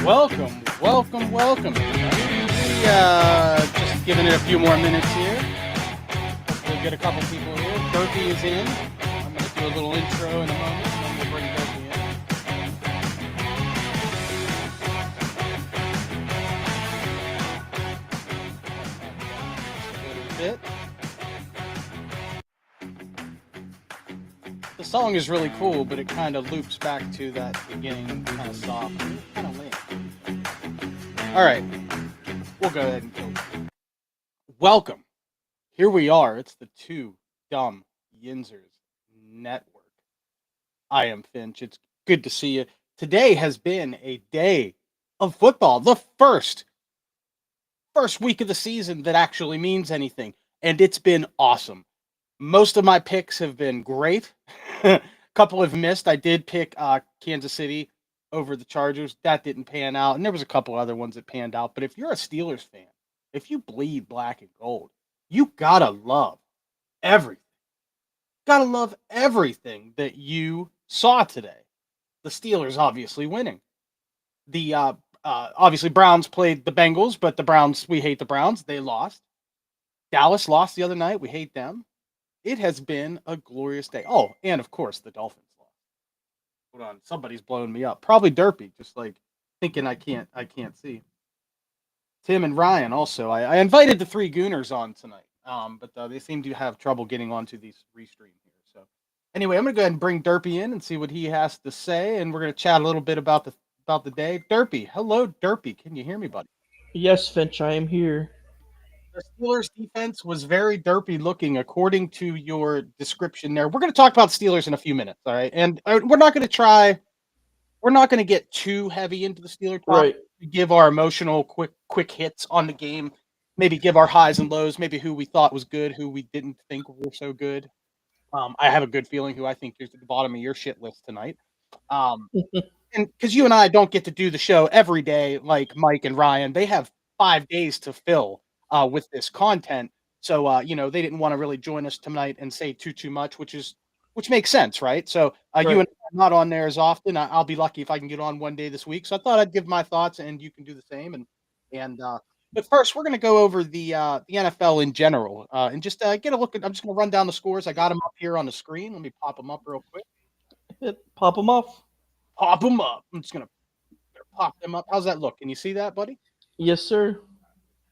Welcome. Just giving it a few more minutes here. We'll get a couple people here. Durkee is in. I'm going to do a little intro in a moment, and then we'll bring Durkee in. Just a little bit. The song is really cool, but it kind of loops back to that beginning kind of soft, kind of lame. All right, we'll go ahead and go. Welcome. Here we are. It's the Two Dumb Yinzers Network. I am Finch. It's good to see you. Today has been a day of football. The first week of the season that actually means anything. And it's been awesome. Most of my picks have been great. A couple have missed. I did pick Kansas City over the Chargers. That didn't pan out. And there was a couple other ones that panned out. But if you're a Steelers fan, if you bleed black and gold, you gotta love everything. Gotta love everything that you saw today. The Steelers obviously winning. The obviously Browns played the Bengals, but the Browns, we hate the Browns. They lost. Dallas lost the other night. We hate them. It has been a glorious day. Oh, and of course the Dolphins lost. Hold on, somebody's blowing me up. Probably Derpy, just like thinking I can't see. Tim and Ryan also. I invited the three Gooners on tonight, but they seem to have trouble getting onto these restream here. So anyway, I'm gonna go ahead and bring Derpy in and see what he has to say, and we're gonna chat a little bit about the day. Derpy, hello, Derpy. Can you hear me, buddy? Yes, Finch, I am here. The Steelers defense was very derpy looking, according to your description there. We're going to talk about Steelers in a few minutes, all right? And we're not going to get too heavy into the Steeler talk. Right. We give our emotional quick hits on the game, maybe give our highs and lows, maybe who we thought was good, who we didn't think were so good. I have a good feeling who I think is at the bottom of your shit list tonight. Um, and because you and I don't get to do the show every day like Mike and Ryan, they have 5 days to fill with this content. So they didn't want to really join us tonight and say too much, which makes sense, right? So you Right. and I are not on there as often. I'll be lucky if I can get on one day this week. So I thought I'd give my thoughts, and you can do the same. And but first, we're going to go over the NFL in general and just get a look at. I'm just going to run down the scores. I got them up here on the screen. Let me pop them up real quick. Pop them off. Pop them up. I'm just going to pop them up. How's that look? Can you see that, buddy? Yes, sir.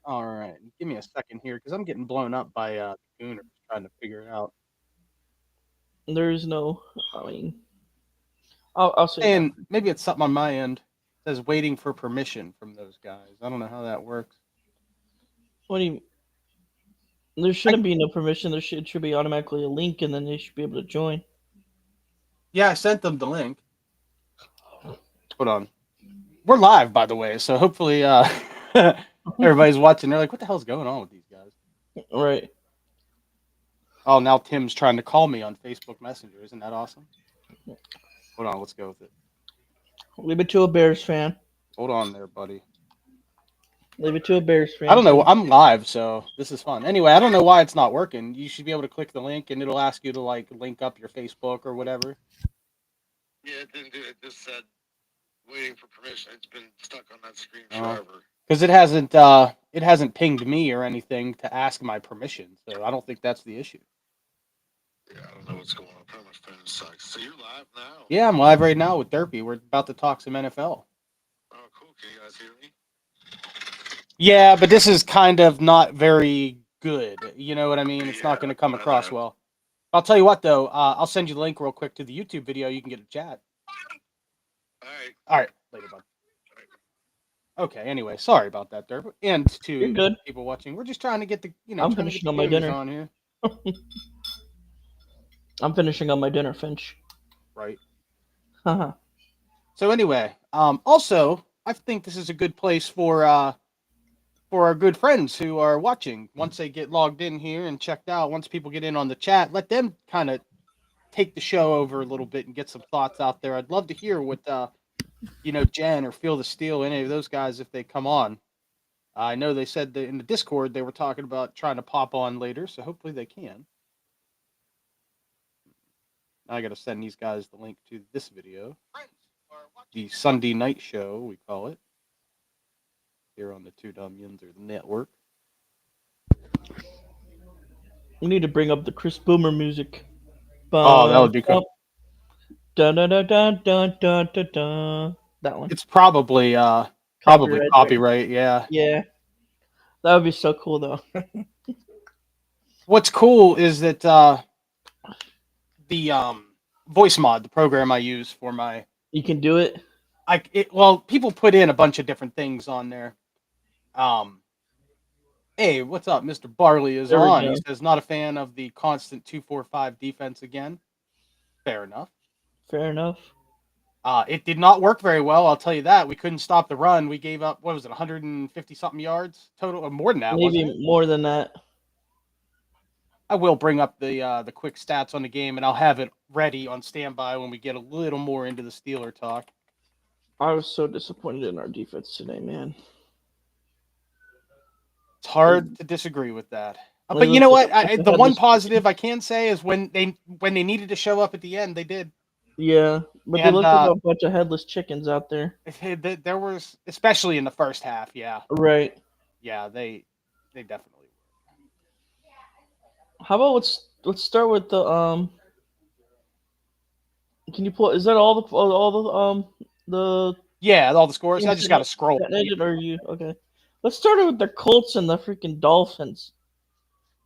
All right. Give me a second here because I'm getting blown up by Gooners trying to figure it out. There is no. I mean, I'll say that. And maybe it's something on my end. It says waiting for permission from those guys. I don't know how that works. What do you? There I, shouldn't be no permission. Should be automatically a link, and then they should be able to join. yeah, I sent them the link. Hold on. We're live, by the way, so hopefully everybody's watching. They're like, what the hell's going on with these guys? Right. Oh, now Tim's trying to call me on Facebook Messenger. Isn't that awesome? Hold on, let's go with it. Leave it to a Bears fan. Hold on there, buddy. Leave it to a Bears I fan. don't know. I'm live, so this is fun. Anyway, I don't know why it's not working. You should be able to click the link, and it'll ask you to like link up your Facebook or whatever. Yeah, it didn't do it. It just said waiting for permission. It's been stuck on that screen forever. Because it hasn't pinged me or anything to ask my permission, so I don't think that's the issue. Yeah, I don't know what's going on. Probably my phone sucks. So you're live now? Yeah, I'm live right now with Derpy. We're about to talk some NFL. Oh, cool. Can you guys hear me? Yeah, but this is kind of not very good. You know what I mean? It's not going to come I across know. well. I'll tell you what, though. I'll send you the link real quick to the YouTube video. You can get a chat. All right. All right, later, bud. Okay. Anyway, sorry about that, Derp, and You're to good. people watching. We're just trying to get the I'm trying to get finishing the on my gamers dinner. on here, I'm finishing on my dinner, Finch. right? Haha. So anyway, also I think this is a good place for our good friends who are watching. Once they get logged in here and checked out, once people get in on the chat, let them kind of take the show over a little bit and get some thoughts out there. I'd love to hear what Jen or Feel the Steel, any of those guys if they come on. I know they said that in the Discord they were talking about trying to pop on later, so hopefully they can. I got to send these guys the link to this video, the Sundee Nite Show, we call it. here on the Two Dumb Yinzers Network. We need to bring up the Chris Boomer music. Oh, that would be cool. Dun dun dun dun dun dun dun dun. That one. It's probably Copyright. copyright. Yeah. Yeah, that would be so cool though. What's cool is that the voice mod, the program I use for my You can do it. people put in a bunch of different things on there. Hey, what's up? Mr. Barley is There we on. go. He says not a fan of the constant 2-4-5 defense again. Fair enough. Fair enough. It did not work very well, I'll tell you that. We couldn't stop the run. We gave up, what was it, 150 something yards total, or more than that, Maybe wasn't it? more than that. I will bring up the quick stats on the game, and I'll have it ready on standby when we get a little more into the Steeler talk. I was so disappointed in our defense today, man. It's hard to disagree with that. Like, But you know what? look, The had one this- positive I can say is when they needed to show up at the end, they did. Yeah, but they And, looked like a bunch of headless chickens out there. There was, especially in the first half, yeah. Right. Yeah, they definitely were. How about let's start with the Can you pull? Is that all the Yeah, all the scores. I just got to scroll. that ended, or you okay? Let's start it with the Colts and the freaking Dolphins,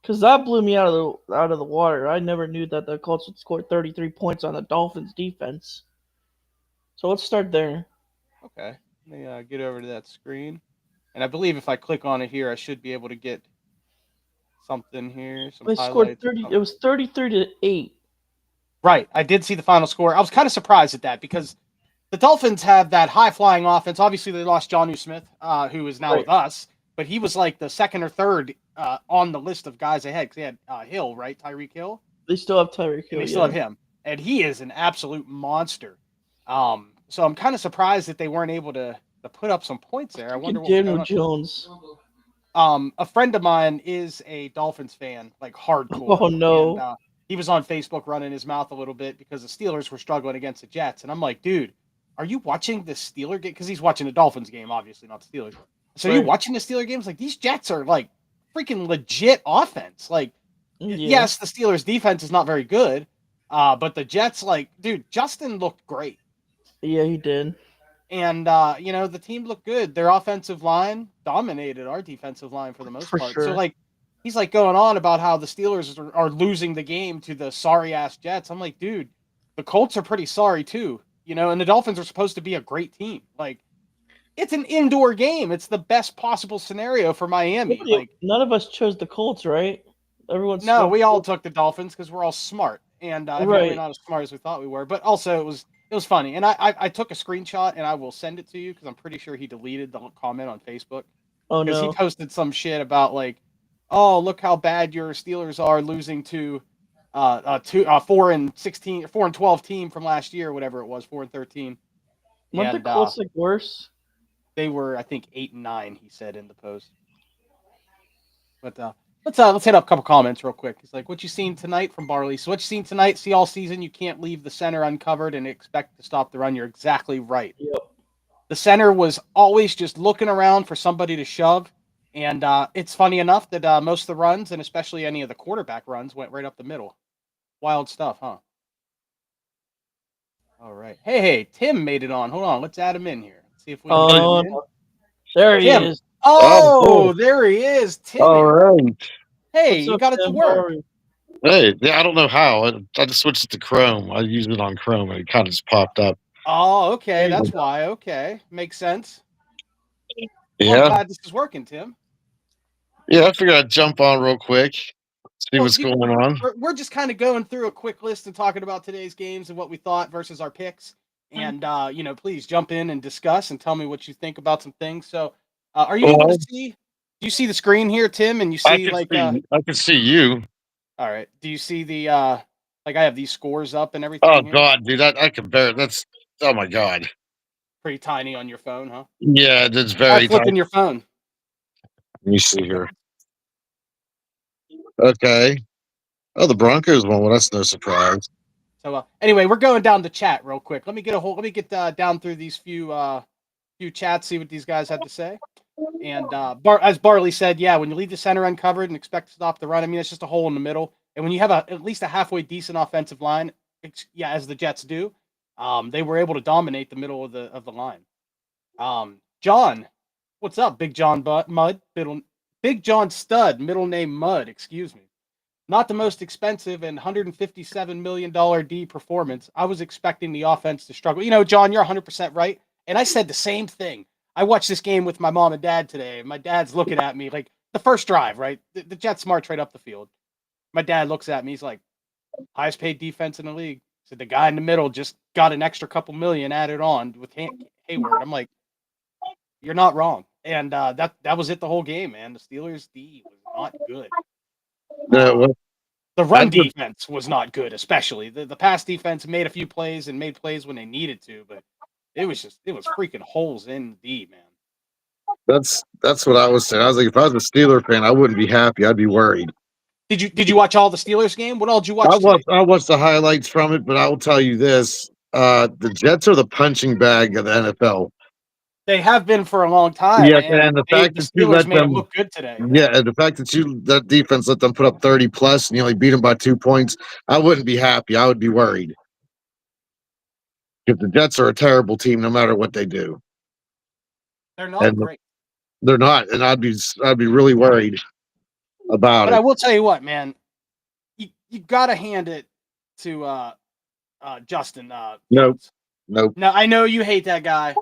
because that blew me out of the water. I never knew that the Colts would score 33 points on the Dolphins defense. So let's start there. Okay, let me get over to that screen, and I believe if I click on it here, I should be able to get something here. Some They scored highlights. 30. It was 33-8. Right, I did see the final score. I was kind of surprised at that because the Dolphins have that high-flying offense. Obviously, they lost Jonnu Smith, who is now Right. with us, but he was like the second or third on the list of guys ahead because they had Hill, right? Tyreek Hill. They still have Tyreek Hill. And they still have him, and he is an absolute monster. So I'm kind of surprised that they weren't able to put up some points there. I wonder what was Daniel going on. Jones. A friend of mine is a Dolphins fan, like hardcore. Oh no. And, he was on Facebook running his mouth a little bit because the Steelers were struggling against the Jets, and I'm like, dude, are you watching the Steeler game? Because he's watching the Dolphins game, obviously, not the Steelers. So Right. you watching the Steeler games? Like, these Jets are like freaking legit offense. Like, Yeah. yes, the Steelers defense is not very good, but the Jets, like, dude, Justin looked great. Yeah, he did. And, the team looked good. Their offensive line dominated our defensive line for the most For part. sure. So, like, he's, like, going on about how the Steelers are losing the game to the sorry-ass Jets. I'm like, dude, the Colts are pretty sorry, too. And the Dolphins are supposed to be a great team. Like, it's an indoor game. It's the best possible scenario for Miami. None of us chose the Colts, right? No, we all took the Dolphins because we're all smart. And evidently Right. not as smart as we thought we were. But also, it was funny. And I took a screenshot, and I will send it to you because I'm pretty sure he deleted the comment on Facebook. Oh Because no. he posted some shit about, like, oh, look how bad your Steelers are losing to 4-16, 4-12 team from last year, whatever it was, 4-13. Weren't the And Colts like worse? they were, I think, 8-9. He said in the post. But let's hit up a couple comments real quick. He's like, "What you seen tonight from Barley? So what you seen tonight? See all season, you can't leave the center uncovered and expect to stop the run. You're exactly right. Yep. The center was always just looking around for somebody to shove." And it's funny enough that most of the runs, and especially any of the quarterback runs, went right up the middle. Wild stuff, huh? All right. Hey, Tim made it on. Hold on. Let's add him in here. See if we can get him in. There he Tim. is. Oh, there he is. Tim. All right. Hey, What's you up, got it to Tim? work. How are you? Hey, yeah, I don't know how. I just switched it to Chrome. I used it on Chrome, and it kind of just popped up. Oh, okay. There you That's go. why. Okay. Makes sense. Well, I'm Yeah. glad this is working, Tim. Yeah, I figured I'd jump on real quick, see Well, what's going on. We're just kind of going through a quick list and talking about today's games and what we thought versus our picks. And, please jump in and discuss and tell me what you think about some things. So, are you able to see? Do you see the screen here, Tim? And you see, I can see you. all right. Do you see the, I have these scores up and everything? Oh, here? God, dude, I can bear it. Oh, my God. Pretty tiny on your phone, huh? Yeah, it's Try very flipping tight. your phone. Let me see here. Okay. Oh, the Broncos won. Well, that's no surprise. So anyway, we're going down the chat real quick. Let me get down through these few chats, see what these guys have to say. And as Barley said, yeah, when you leave the center uncovered and expect to stop the run, I mean, it's just a hole in the middle. And when you have at least a halfway decent offensive line, as the Jets do, they were able to dominate the middle of the line. John, what's up, Big John Mud? Big John Stud, middle name Mud, excuse me. Not the most expensive and $157 million D performance. I was expecting the offense to struggle. You know, John, you're 100% right. And I said the same thing. I watched this game with my mom and dad today, and my dad's looking at me like the first drive, right? The Jets march right up the field. My dad looks at me. He's like, highest paid defense in the league. So the guy in the middle just got an extra couple million added on with Hayward. I'm like, you're not wrong. And that was it the whole game, man. The Steelers' D was not good. The run defense was not good, especially. The pass defense made a few plays and made plays when they needed to, but it was freaking holes in D, man. That's what I was saying. I was like, if I was a Steeler fan, I wouldn't be happy. I'd be worried. Did you watch all the Steelers game? What all did you watch? I watched the highlights from it, but I will tell you this: the Jets are the punching bag of the NFL. They have been for a long time. Yeah, and the fact that you let them look good today. Yeah, and the fact that that defense let them put up 30 plus and you only beat them by 2 points, I wouldn't be happy. I would be worried. Because the Jets are a terrible team no matter what they do. They're not great. They're not, and I'd be really worried about it. But I will tell you what, man, you gotta hand it to Justin. Nope. Now I know you hate that guy.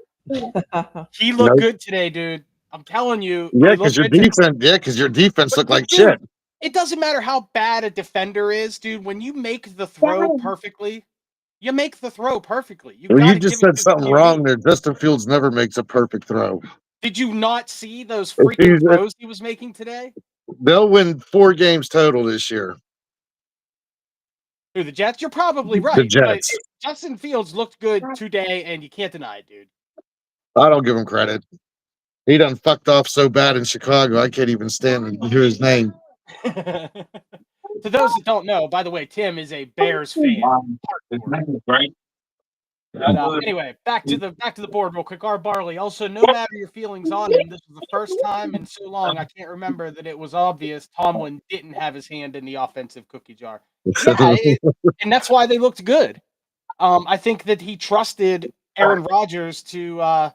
He looked good today, dude. I'm telling you. Yeah, because your defense looked like shit. It doesn't matter how bad a defender is, dude. When you make the throw perfectly, you make the throw perfectly. You just said something wrong there. Justin Fields never makes a perfect throw. Did you not see those freaking throws he was making today? They'll win 4 games total this year. Through the Jets? You're probably right. The Jets. But Justin Fields looked good today, and you can't deny it, dude. I don't give him credit. He done fucked off so bad in Chicago, I can't even stand to hear his name. To those that don't know, by the way, Tim is a Bears fan. Right. Anyway, back to the board real quick. R. Barley. Also, no matter your feelings on him, this was the first time in so long I can't remember that it was obvious Tomlin didn't have his hand in the offensive cookie jar. Yeah, and that's why they looked good. I think that he trusted Aaron Rodgers to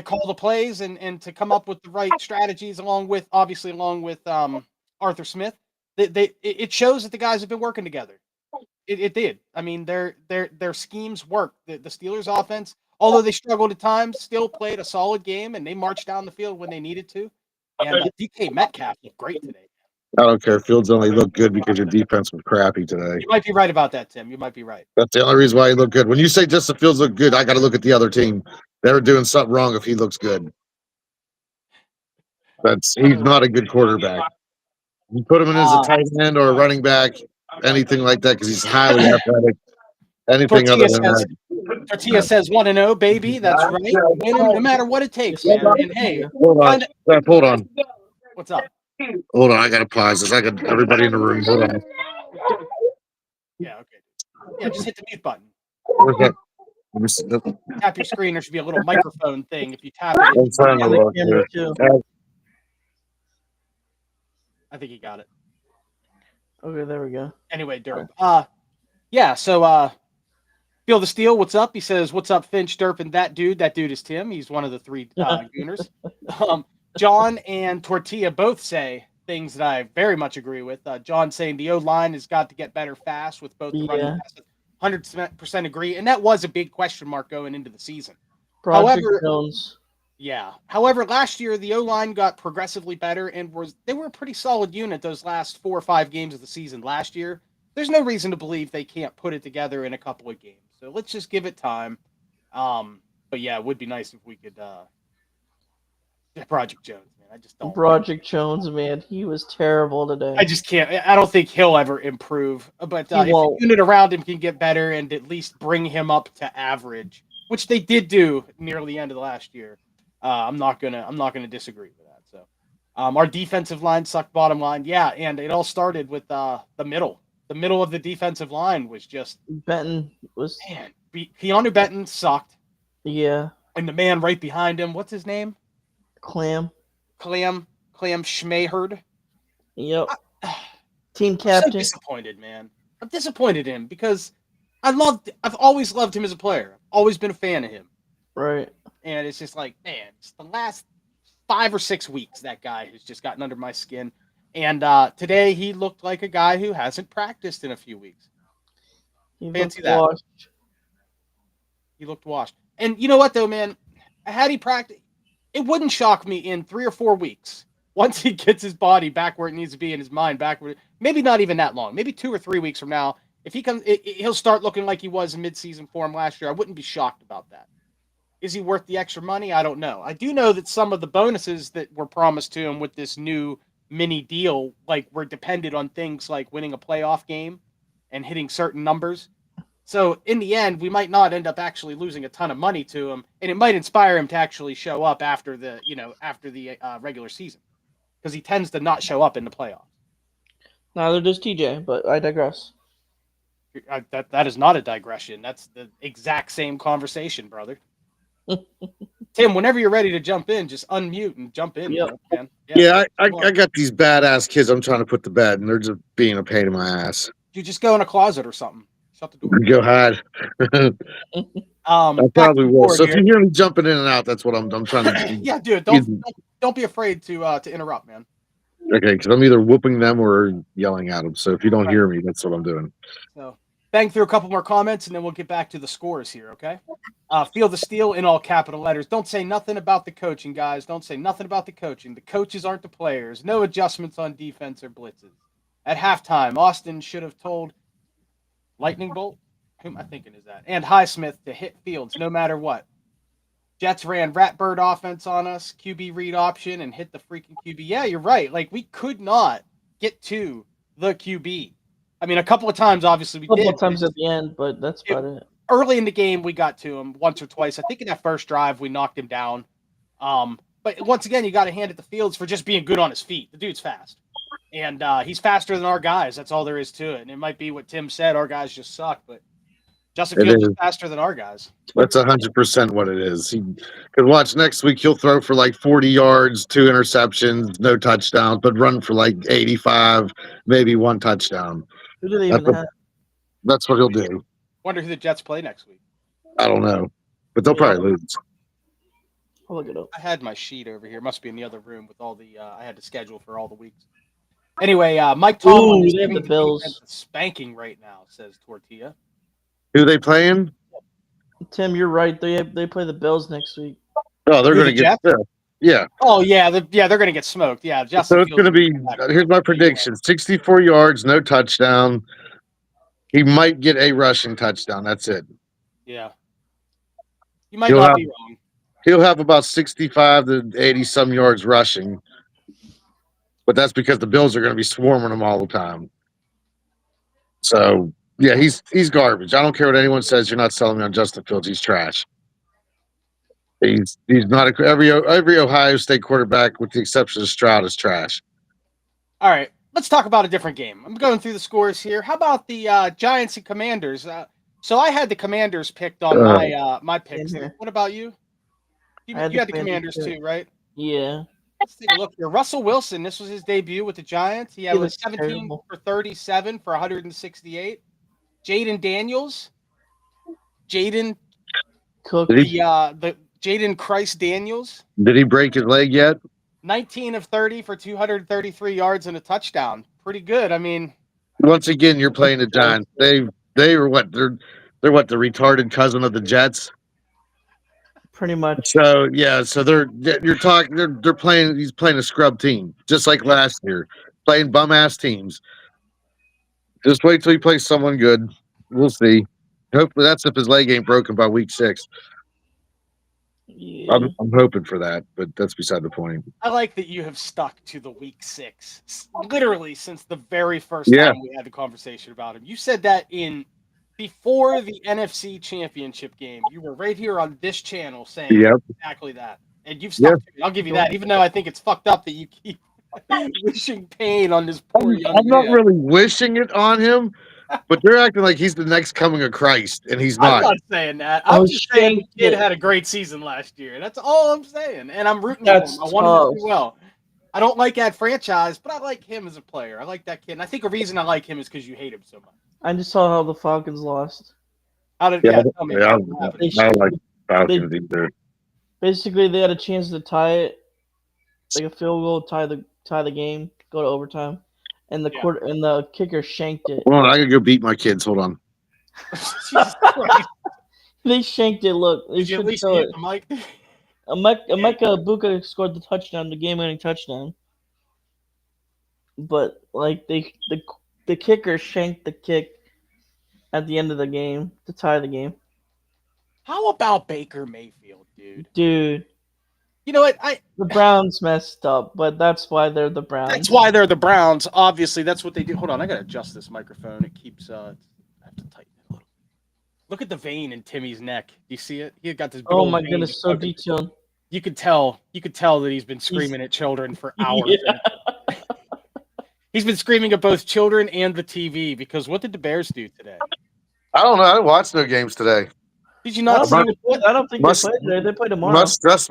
call the plays and to come up with the right strategies along with Arthur Smith. It shows that the guys have been working together. It did. I mean, their schemes work. The Steelers' offense, although they struggled at times, still played a solid game, and they marched down the field when they needed to. And DK Metcalf looked great today. I don't care. Fields only looked good because your defense was crappy today. You might be right about that, Tim. You might be right. That's the only reason why he looked good. When you say Justin Fields looked good, I got to look at the other team. They're doing something wrong if he looks good. He's not a good quarterback. You put him in as a tight end or a running back, anything like that, because he's highly athletic. Anything other than that. Tortilla says 1-0, baby. That's right. Win him no matter what it takes, man. And hey, hold on. What's up? Hold on, I gotta pause this. I got everybody in the room. Hold on. Yeah, okay. Yeah, just hit the mute button. Where's that? Tap your screen. There should be a little microphone thing. If you tap it, I think he got it. Okay, there we go. Anyway, Derp. Yeah, so Feel the Steel, what's up? He says, what's up, Finch, Derp, and that dude? That dude is Tim. He's one of the 3 Gooners. John and Tortilla both say things that I very much agree with. John saying the O-line has got to get better fast with both the running passes. 100% agree. And that was a big question mark going into the season. Project Jones. Yeah. However, last year, the O-line got progressively better and they were a pretty solid unit those last 4 or 5 games of the season last year. There's no reason to believe they can't put it together in a couple of games. So let's just give it time. But yeah, it would be nice if we could Project Jones, man. I just don't. Project Jones, man. He was terrible today. I just can't. I don't think he'll ever improve. But if the unit around him can get better and at least bring him up to average, which they did do near the end of the last year, I'm not gonna disagree with that. So, our defensive line sucked. Bottom line, yeah, and it all started with the middle. The middle of the defensive line was just Benton was Keanu Benton sucked. Yeah, and the man right behind him, what's his name? Clam. Clam Schmeherd. Yep. Team I'm so captain. disappointed, man. I'm disappointed in him because I've always loved him as a player. I've always been a fan of him. Right. And it's just like, man, it's the last 5 or 6 weeks that guy has just gotten under my skin. And today he looked like a guy who hasn't practiced in a few weeks. He Fancy looked that. washed. He looked washed. And you know what, though, man? Had he practiced, it wouldn't shock me in 3 or 4 weeks. Once he gets his body back where it needs to be and his mind back where maybe not even that long. Maybe 2 or 3 weeks from now, if he comes, he'll start looking like he was in midseason form last year. I wouldn't be shocked about that. Is he worth the extra money? I don't know. I do know that some of the bonuses that were promised to him with this new mini deal, like, were dependent on things like winning a playoff game and hitting certain numbers. So in the end, we might not end up actually losing a ton of money to him, and it might inspire him to actually show up after the regular season, because he tends to not show up in the playoffs. Neither does TJ, but I digress. That is not a digression. That's the exact same conversation, brother. Tim, whenever you're ready to jump in, just unmute and jump in, Yep. man. Yeah, I got these badass kids I'm trying to put to bed, and they're just being a pain in my ass. You just go in a closet or something. Shut the door. Go ahead. I Back probably to the will. board So if here. you hear me jumping in and out, that's what I'm trying to. Yeah, dude, don't be afraid to interrupt, man. Okay, because I'm either whooping them or yelling at them. So if you don't hear me, that's what I'm doing. So bang through a couple more comments, and then we'll get back to the scores here, okay? Feel the steal in all capital letters. Don't say nothing about the coaching, guys. Don't say nothing about the coaching. The coaches aren't the players. No adjustments on defense or blitzes. At halftime, Austin should have told Lightning Bolt, who am I thinking is that? And Highsmith to hit Fields no matter what. Jets ran Ratbird offense on us, QB read option, and hit the freaking QB. Yeah, you're right. Like, we could not get to the QB. I mean, a couple of times, obviously, we did. A couple of times at the end, but that's about it. Early in the game, we got to him once or twice. I think in that first drive, we knocked him down. But once again, you got to hand it to Fields for just being good on his feet. The dude's fast. And he's faster than our guys. That's all there is to it. And it might be what Tim said. Our guys just suck, but Justin Fields is faster than our guys. That's 100% what it is. He could watch next week. He'll throw for like 40 yards, 2 interceptions, no touchdowns, but run for like 85, maybe 1 touchdown. Who do they even have? That's what he'll do. Wonder who the Jets play next week. I don't know, but they'll probably lose. I'll look it up. I had my sheet over here. Must be in the other room with all the. I had to schedule for all the weeks. Anyway, Mike Tomlin is giving the Bills a spanking right now, says Tortilla. Who they playing? Tim, you're right. They play the Bills next week. Oh, they're going to get yeah. Oh yeah, they're going to get smoked. Yeah, so it's going to be. Here's my prediction: 64 yards, no touchdown. He might get a rushing touchdown. That's it. Yeah, you might not be wrong. He'll have about 65 to 80 some yards rushing, but that's because the Bills are going to be swarming him all the time. So. Yeah, he's garbage. I don't care what anyone says. You're not selling me on Justin Fields. He's trash. He's not every Ohio State quarterback, with the exception of Stroud, is trash. All right, let's talk about a different game. I'm going through the scores here. How about the Giants and Commanders? So I had the Commanders picked on my picks. What about you? You had the Commanders too, right? Yeah. Let's take a look here. Russell Wilson. This was his debut with the Giants. He was 17 for 37 for 168. Jaden Daniels, Jaden Cook, the Jaden Christ Daniels. Did he break his leg yet? 19 of 30 for 233 yards and a touchdown. Pretty good. I mean, once again, you're playing the Giants. They were what? They're what? The retarded cousin of the Jets. Pretty much. So yeah. So you're talking. They're playing. He's playing a scrub team, just like last year, playing bum ass teams. Just wait till he plays someone good. We'll see. Hopefully, that's if his leg ain't broken by week 6. Yeah. I'm hoping for that, but that's beside the point. I like that you have stuck to the week 6, literally since the very first time we had the conversation about him. You said that before the NFC Championship game. You were right here on this channel saying exactly that, and you've stuck to it. I'll give you that, even though I think it's fucked up that you keep wishing pain on this poor young man. I'm not really wishing it on him. But they're acting like he's the next coming of Christ, and he's I'm not. not saying that. I'm Oh, just saying shit. kid had a great season last year. That's all I'm saying. And I'm rooting That's for him. I want him to tough. do well. I don't like that franchise, but I like him as a player. I like that kid. And I think a reason I like him is because you hate him so much. I just saw how the Falcons lost. How did Yeah, tell me yeah, what happened? They I don't sh- like Falcons either. Basically, they had a chance to tie it, like a field goal, tie the game, go to overtime, and the kicker shanked it. Hold on, I gotta go beat my kids. Hold on. Jesus Christ. They shanked it. Look, they Did you at should least show mute it. the mic? Emeka Buka scored the touchdown, the game-winning touchdown. But like the kicker shanked the kick at the end of the game to tie the game. How about Baker Mayfield, dude? Dude, You know what? the Browns messed up, but that's why they're the Browns. That's why they're the Browns. Obviously, that's what they do. Hold on, I gotta adjust this microphone. It keeps I have to tighten it a little. Look at the vein in Timmy's neck. Do you see it? He got this big Oh old my vein goodness, just so poking- detailed. You could tell that he's been screaming at children for hours. Yeah. He's been screaming at both children and the TV because what did the Bears do today? I don't know. I didn't watch no games today. Did you I not don't see think, what? I don't think Must- they play today. They play tomorrow. My stress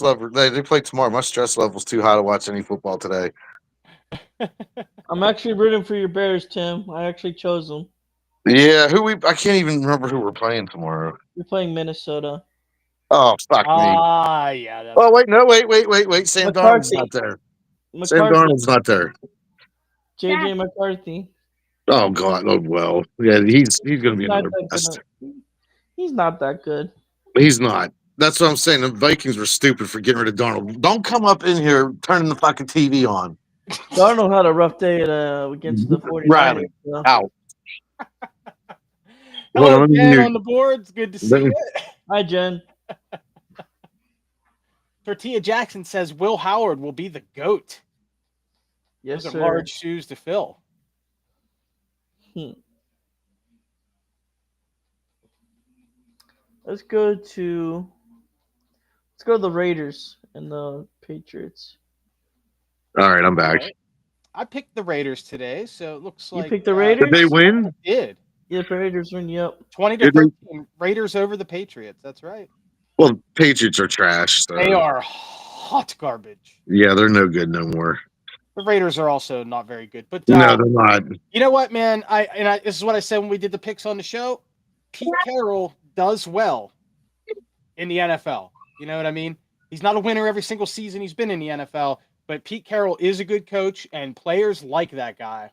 level. They play tomorrow. My stress level's too high to watch any football today. I'm actually rooting for your Bears, Tim. I actually chose them. Yeah, I can't even remember who we're playing tomorrow. You're playing Minnesota. Oh, fuck me. Yeah. That's Oh, wait, no, wait. Sam Darnold's McCarthy. not there. Sam McCarthy. Darnold's not there. JJ McCarthy. Oh, God. Oh, well. Yeah, he's going to be Not another that bust. good. He's not that good. He's not. That's what I'm saying. The Vikings were stupid for getting rid of Darnold. Don't come up in here turning the fucking TV on. Darnold had a rough day against the 49ers. Riley, So. out. Hello, Hold on, Jen, mute. on the boards. Good to see Let me- you. Hi, Jen. Tortilla Jackson says Will Howard will be the GOAT. Yes, Those are sir. large shoes to fill. Let's go to the Raiders and the Patriots. All right, I'm back. Right. I picked the Raiders today, so it looks You like picked the Raiders? Did they win? I did. Yeah, the Raiders win. Yep. 20 to Did they? 13. Raiders over the Patriots. That's right. Well, the Patriots are trash. So. They are hot garbage. Yeah, they're no good no more. The Raiders are also not very good. But No, they're not. you know what, man? This is what I said when we did the picks on the show. Pete Carroll does well in the NFL. You know what I mean? He's not a winner every single season he's been in the NFL, but Pete Carroll is a good coach, and players like that guy.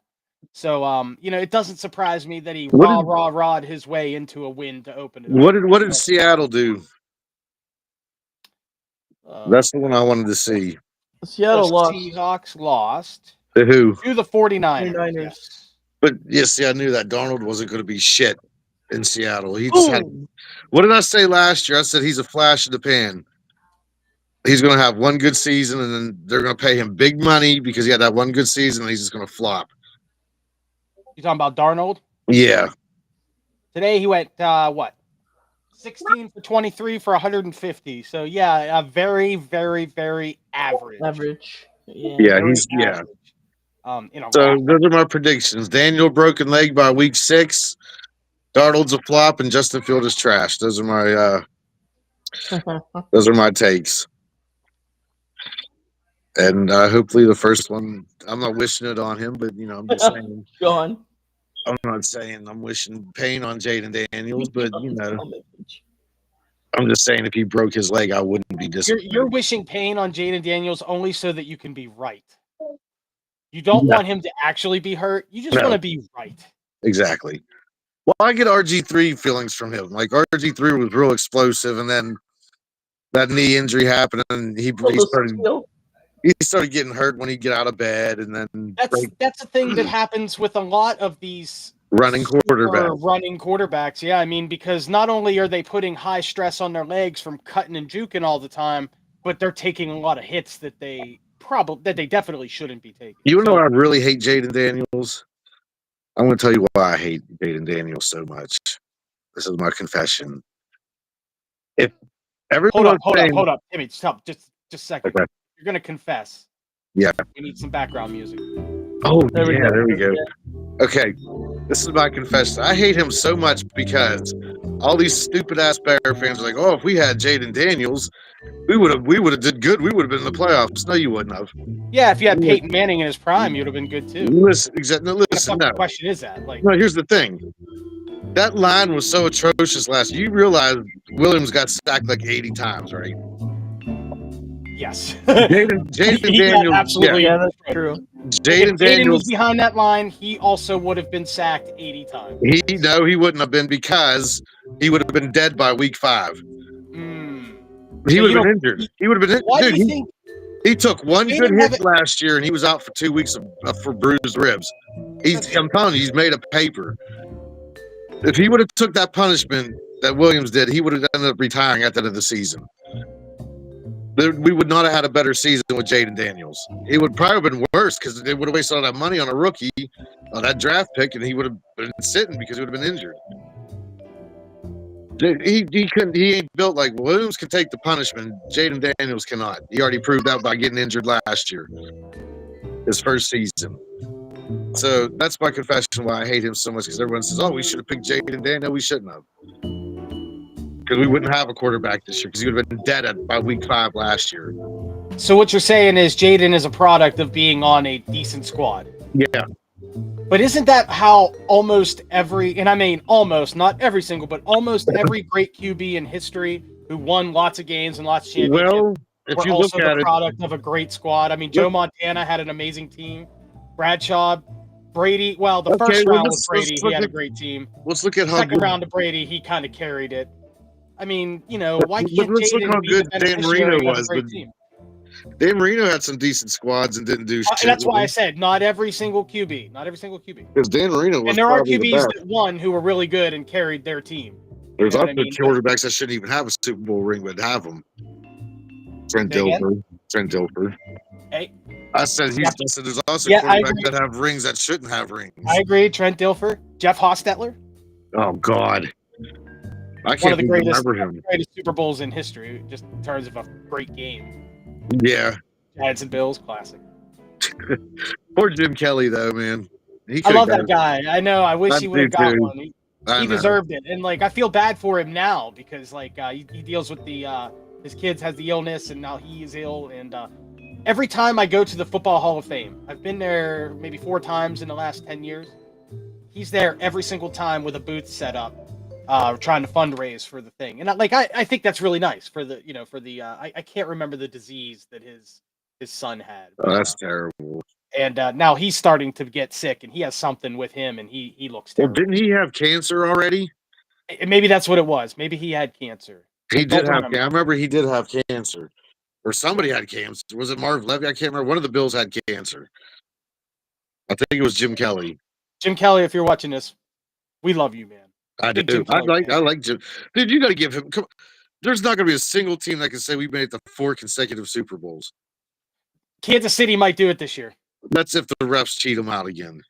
So, it doesn't surprise me that he rawed his way into a win to open it up. What did Seattle do? That's the one I wanted to see. Seattle the lost. Seahawks lost To who? to the 49ers. 49ers. Yes. But yes, see, I knew that Darnold wasn't going to be shit in Seattle. He just had. What did I say last year? I said he's a flash in the pan. He's going to have one good season, and then they're going to pay him big money because he had that one good season, and he's just going to flop. You talking about Darnold? Yeah. Today he went 16 for 23 for 150. So yeah, a very, very, very average. Average. Yeah. Yeah, Very he's yeah. average. So those are my predictions. Daniel broken leg by week 6. Darnold's a flop, and Justin Field is trash. Those are my takes. And hopefully the first one, I'm not wishing it on him, but I'm just saying. Go on. I'm not saying I'm wishing pain on Jaden Daniels, but I'm just saying if he broke his leg, I wouldn't be disappointed. You're wishing pain on Jaden Daniels only so that you can be right. You don't want him to actually be hurt. You just want to be right. Exactly. Well, I get RG3 feelings from him. Like RG3 was real explosive, and then that knee injury happened, and he started getting hurt when he'd get out of bed, and then that's the thing that happens with a lot of these running quarterbacks. Yeah, I mean, because not only are they putting high stress on their legs from cutting and juking all the time, but they're taking a lot of hits that they definitely shouldn't be taking. You know, I really hate Jaden Daniels. I'm going to tell you why I hate Jaden Daniels so much. This is my confession. If everyone hold up, Timmy, stop, just a second. Okay. You're going to confess. Yeah. We need some background music. Oh, there we go. Yeah. Okay, this is my confession. I hate him so much because all these stupid ass Bear fans are like, "Oh, if we had Jaden Daniels, we would have did good. We would have been in the playoffs." No, you wouldn't have. Yeah, if you had Peyton Manning in his prime, you'd have been good too. Listen, exactly. What Listen, the no. fucking question is that? Like, No, here's the thing. That line was so atrocious last year. You realize Williams got sacked like 80 times, right? yes. Jaden He got Daniels. absolutely. Yeah, that's true. If Jaden Jaden was Daniels. behind that line, he also would have been sacked 80 times. He wouldn't have been because he would have been dead by week 5. Mm. He So would you have been don't- injured. He would have been Why do dude. you think? He took one Jaden good hit haven't- last year, and he was out for 2 weeks for bruised ribs. I'm telling you, he's made of paper. If he would have took that punishment that Williams did, he would have ended up retiring at the end of the season. We would not have had a better season with Jaden Daniels. It would probably have been worse because they would have wasted all that money on a rookie, on that draft pick, and he would have been sitting because he would have been injured. He couldn't. He ain't built like Williams can take the punishment. Jaden Daniels cannot. He already proved that by getting injured last year, his first season. So that's my confession why I hate him so much because everyone says, "Oh, we should have picked Jaden Daniels." No, we shouldn't have, because we wouldn't have a quarterback this year because he would have been dead by week 5 last year. So what you're saying is Jaden is a product of being on a decent squad. Yeah. But isn't that how almost every, and I mean almost, not every single, but almost every great QB in history who won lots of games and lots of championships Well, if were you look also at the it, product of a great squad? I mean, Joe Montana had an amazing team. Bradshaw, Brady, well, the Okay, first well, round let's- with Brady, let's he look had a at- great team. let's look at how Second good. round to Brady, he kind of carried it. I mean, you know, why But can't let's look Jaden how be good the Dan beneficiary Marino of a was, great but team? Dan Marino had some decent squads and didn't do shit. And that's why I said not every single QB, not every single QB. because Dan Marino was And there are probably the QBs best. that won who were really good and carried their team. There's You know also what I mean? quarterbacks that shouldn't even have a Super Bowl ring, but have them. Trent Say again? Dilfer. Trent Dilfer. Hey, I said there's also Yeah, I quarterbacks agree. that have rings that shouldn't have rings. I agree. Trent Dilfer, Jeff Hostetler, Oh God, I one can't of the even greatest, remember him. greatest Super Bowls in history, just in terms of a great game. Yeah, Giants and Bills, classic. poor Jim Kelly though, man. He I could've love got that it. guy. I know. I wish I he would have do got too. one. I He know. deserved it, and like I feel bad for him now because like he deals with the his kids has the illness, and now he is ill. And every time I go to the Football Hall of Fame, I've been there maybe 4 times in the last 10 years. He's there every single time with a booth set up, trying to fundraise for the thing. And I think that's really nice for the I can't remember the disease that his son had. Oh, that's terrible. And now he's starting to get sick, and he has something with him, and he looks Well, terrible. didn't he have cancer already? Maybe that's what it was. Maybe he had cancer. He Don't did have. remember. I remember he did have cancer, or somebody had cancer. Was it Marv Levy? I can't remember. One of the Bills had cancer. I think it was Jim Kelly. Jim Kelly, if you're watching this, we love you, man. I Big do. Jim Kelly I fan. like Jim. Dude, you got to give him. Come, there's not going to be a single team that can say we made it to 4 consecutive Super Bowls. Kansas City might do it this year, That's if the refs cheat them out again.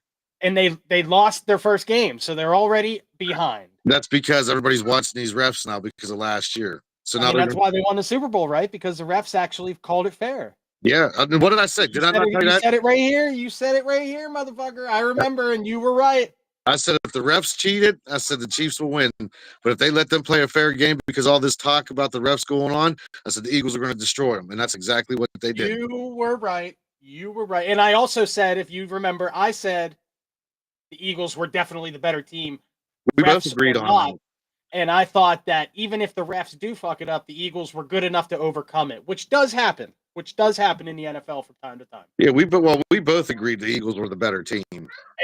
and they lost their first game, so they're already behind. That's because everybody's watching these refs now because of last year. So now That's why they won the Super Bowl, right? Because the refs actually called it fair. yeah. I mean, what did I say? Did I not tell you You that? said it right here. You said it right here, motherfucker. I remember, and you were right. I said if the refs cheated, I said the Chiefs will win. But if they let them play a fair game because all this talk about the refs going on, I said the Eagles are going to destroy them, and that's exactly what they did. You were right. You were right. And I also said, if you remember, I said the Eagles were definitely the better team. We both Refs agreed or on not. that. And I thought that even if the refs do fuck it up, the Eagles were good enough to overcome it, which does happen in the NFL from time to time. Yeah, we both agreed the Eagles were the better team.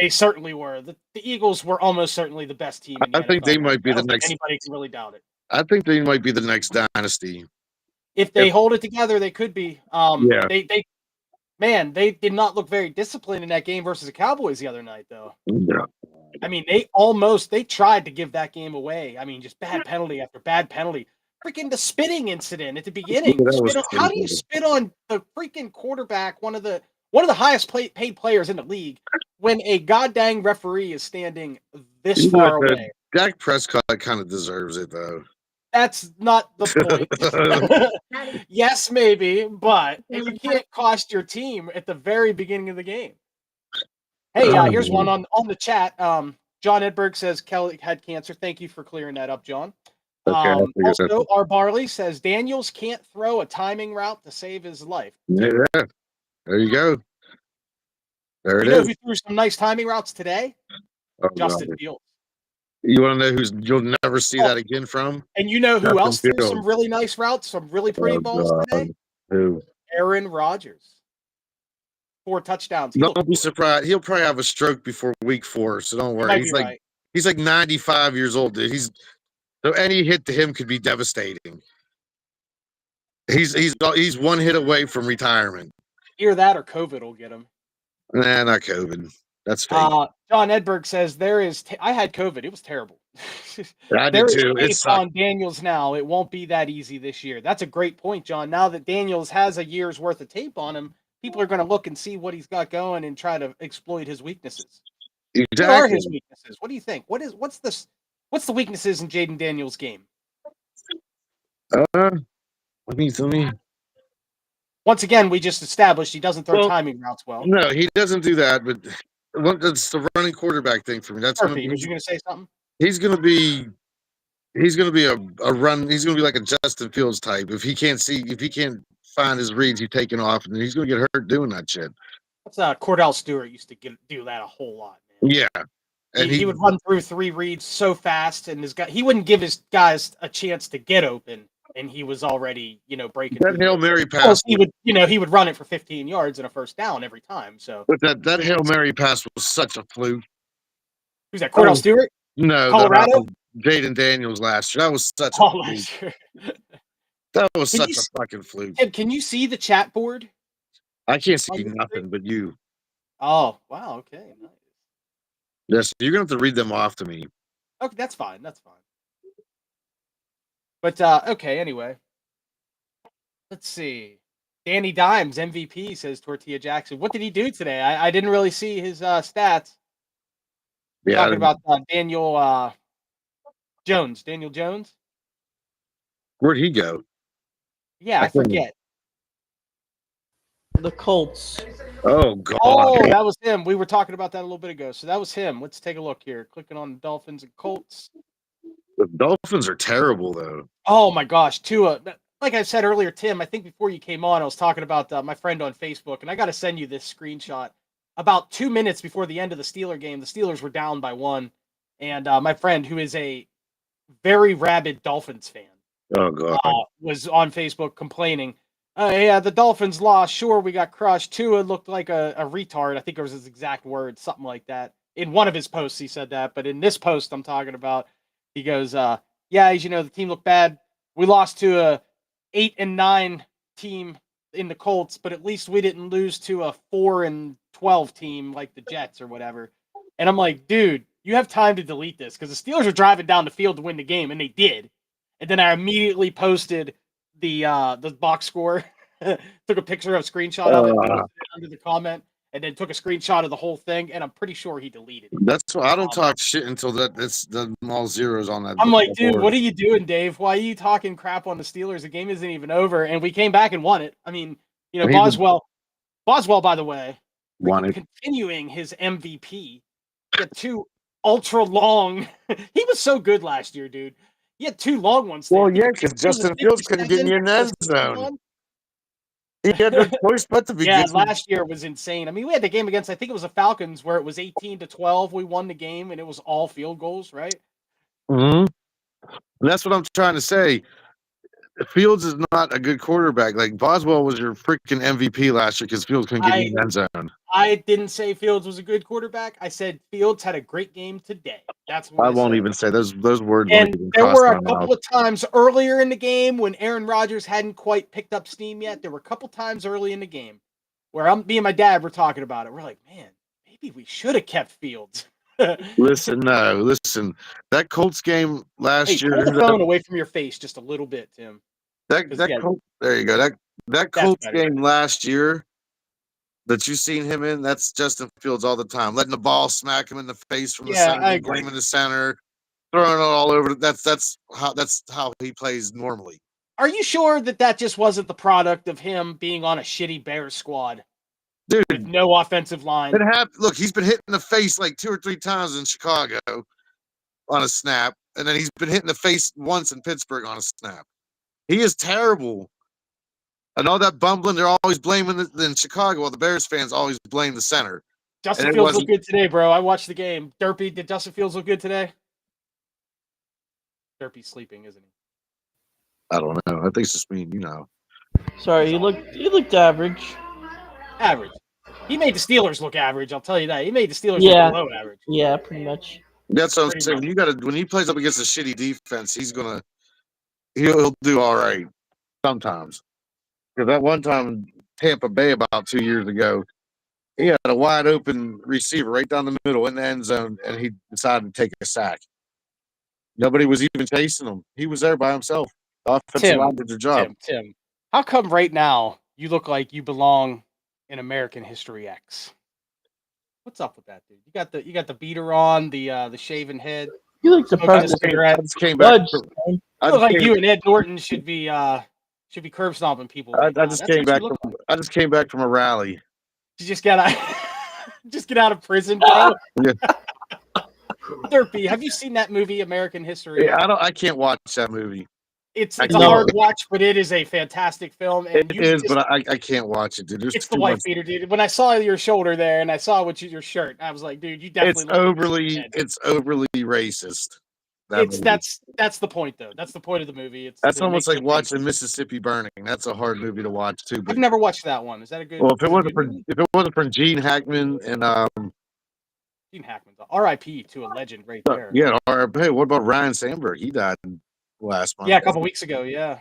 They certainly were. The Eagles were almost certainly the best team in the I think NFL. they might be I the don't think next. anybody can really doubt it. I think they might be the next dynasty. If they hold it together, they could be. Yeah. They did not look very disciplined in that game versus the Cowboys the other night, though. Yeah. I mean, they tried to give that game away. I mean, just bad penalty after bad penalty. Freaking the spitting incident at the beginning. Yeah, that was How do you stupid. spit on the freaking quarterback, one of the highest paid players in the league, when a goddamn referee is standing this far away? Dak Prescott kind of deserves it though. That's not the point. Yes, maybe, but you can't cost your team at the very beginning of the game. Hey, here's one on the chat. John Edberg says Kelly had cancer. Thank you for clearing that up, John. Okay, I figured that. Also, our Barley says Daniels can't throw a timing route to save his life. Yeah, there you go. There it You know is. who threw some nice timing routes today? Oh, Justin God. Fields. You want to know who's you'll never see Oh. that again from? And you know who Justin else threw Fields. some really nice routes, some really pretty Oh, balls today? God. Who? Aaron Rodgers. 4 touchdowns. He Don't looked be great. surprised. He'll probably have a stroke before week 4, so don't You worry. might be right. He's like 95 years old, dude. So any hit to him could be devastating. He's one hit away from retirement. Either that or COVID will get him. Nah, not COVID. That's fake. John Edberg says I had COVID. It was terrible. I There did is too. It tape sucked. on Daniels now. It won't be that easy this year. That's a great point, John. Now that Daniels has a year's worth of tape on him, people are going to look and see what he's got going and try to exploit his weaknesses. What are his Exactly. weaknesses? What do you think? What's the weaknesses in Jaden Daniels' game? Let me. Once again, we just established he doesn't throw Well, timing routes well. No, he doesn't do that. But that's the running quarterback thing for me. That's going to Murphy, be. was you going to say something? He's going to be. He's going to be a run. He's going to be like a Justin Fields type. If he can't find his reads, he's taking off, and he's going to get hurt doing that shit. That's Cordell Stewart used to do that a whole lot, man. Yeah, and he would run through 3 reads so fast, and he wouldn't give his guys a chance to get open, and he was already breaking. That Hail Mary pass. Of course, he would run it for 15 yards and a first down every time. So, but that Hail Mary pass was such a fluke. Who's that? Cordell Stewart? No, Colorado. Jaden Daniels last year. That was such a fluke. Last year. That was such a fucking fluke. Tim, can you see the chat board? I can't see nothing but you. Oh, wow. Okay, nice. Yes, you're gonna have to read them off to me. Okay, that's fine. That's fine. But okay, anyway. Let's see. Danny Dimes, MVP, says Tortilla Jackson. What did he do today? I didn't really see his stats. Yeah, Talking about Daniel Jones. Daniel Jones? Where'd he go? Yeah, I forget. The Colts. Oh, God. Oh, that was him. We were talking about that a little bit ago. So that was him. Let's take a look here. Clicking on the Dolphins and Colts. The Dolphins are terrible, though. Oh, my gosh. Tua. Like I said earlier, Tim, I think before you came on, I was talking about my friend on Facebook, and I got to send you this screenshot. About 2 minutes before the end of the Steeler game, the Steelers were down by 1, and my friend, who is a very rabid Dolphins fan, was on Facebook complaining, yeah, the Dolphins lost. Sure, we got crushed. Tua looked like a retard. I think it was his exact words, something like that. In one of his posts, he said that, but in this post I'm talking about, he goes, yeah, as you know, the team looked bad. We lost to a 8-9 team in the Colts, but at least we didn't lose to a 4-12 team like the Jets or whatever. And I'm like, dude, you have time to delete this, because the Steelers are driving down the field to win the game, and they did. And then I immediately posted the box score, took a picture of a screenshot of it, posted it under the comment, and then took a screenshot of the whole thing, and I'm pretty sure he deleted it. That's why I don't talk shit until it's the all zeros on that. I'm like, dude, what are you doing, Dave? Why are you talking crap on the Steelers? The game isn't even over, and we came back and won it. I mean, Boswell, by the way, continuing his MVP. He had 2 ultra long. He was so good last year, dude. He had 2 long ones. Well, yeah, because Justin Fields couldn't get in your end zone. He had no choice but to be. Yeah, last year was insane. I mean, we had the game against, I think it was the Falcons, where it was 18-12. We won the game, and it was all field goals, right? Mm-hmm. And that's what I'm trying to say. Fields is not a good quarterback. Like, Boswell was your freaking MVP last year because Fields couldn't get in the end zone. I didn't say Fields was a good quarterback. I said Fields had a great game today. That's what I won't even say those words. And there were a couple of times earlier in the game when Aaron Rodgers hadn't quite picked up steam yet. There were a couple times early in the game where me and my dad were talking about it. We're like, man, maybe we should have kept Fields. Listen. That Colts game last year. Pull the phone away from your face just a little bit, Tim. There you go. That Colts game last year that you seen him in, that's Justin Fields all the time, letting the ball smack him in the face from the center, blame him in the center, throwing it all over. That's how he plays normally. Are you sure that just wasn't the product of him being on a shitty Bears squad? Dude, with no offensive line. Look, he's been hit in the face like 2 or 3 times in Chicago on a snap, and then he's been hit in the face once in Pittsburgh on a snap. He is terrible. And all that bumbling, they're always blaming in Chicago. Well, the Bears fans always blame the center. Justin And it Fields looked wasn't- good today, bro. I watched the game. Derpy, did Justin Fields look good today? Derpy's sleeping, isn't he? I don't know. I think it's just me, Sorry, he looked average. Average. He made the Steelers look average. I'll tell you that. He made the Steelers Yeah. look below average. Yeah, pretty much. That's what I'm Pretty saying. much. When he plays up against a shitty defense, he'll do all right sometimes. Because that one time in Tampa Bay about 2 years ago, he had a wide open receiver right down the middle in the end zone, and he decided to take a sack. Nobody was even chasing him. He was there by himself. The offensive line did their job. Tim, how come right now you look like you belong in American History X? What's up with that, dude? You got the beater on, the shaven head. He looks Smoking a depressed. cigarette. I just came back. Judge, man. I You look just like came- you and Ed Norton should be curb stomping people. I Right now. just That's came what you back look from. like. I just came back from a rally. You just got out. Just get out of prison, bro. Yeah. Derpy, have you seen that movie, American History? Yeah, I can't watch that movie. It's I a can't. hard watch, but it is a fantastic film. And It is, but I can't watch it, dude. There's it's the too wife much. beater, dude. When I saw your shoulder there, and I saw your shirt, I was like, dude, you definitely. It's overly racist. That movie. That's the point, though. That's the point of the movie. That's to almost make like the point. watching Mississippi Burning. That's a hard movie to watch too. But I've never watched that one. Is that a good? well, if it is a wasn't good for movie? Gene Hackman and Gene Hackman's R.I.P. to a legend right there. yeah, hey, what about Ryan Sandberg? He died last month. Yeah, a couple weeks ago. Yeah,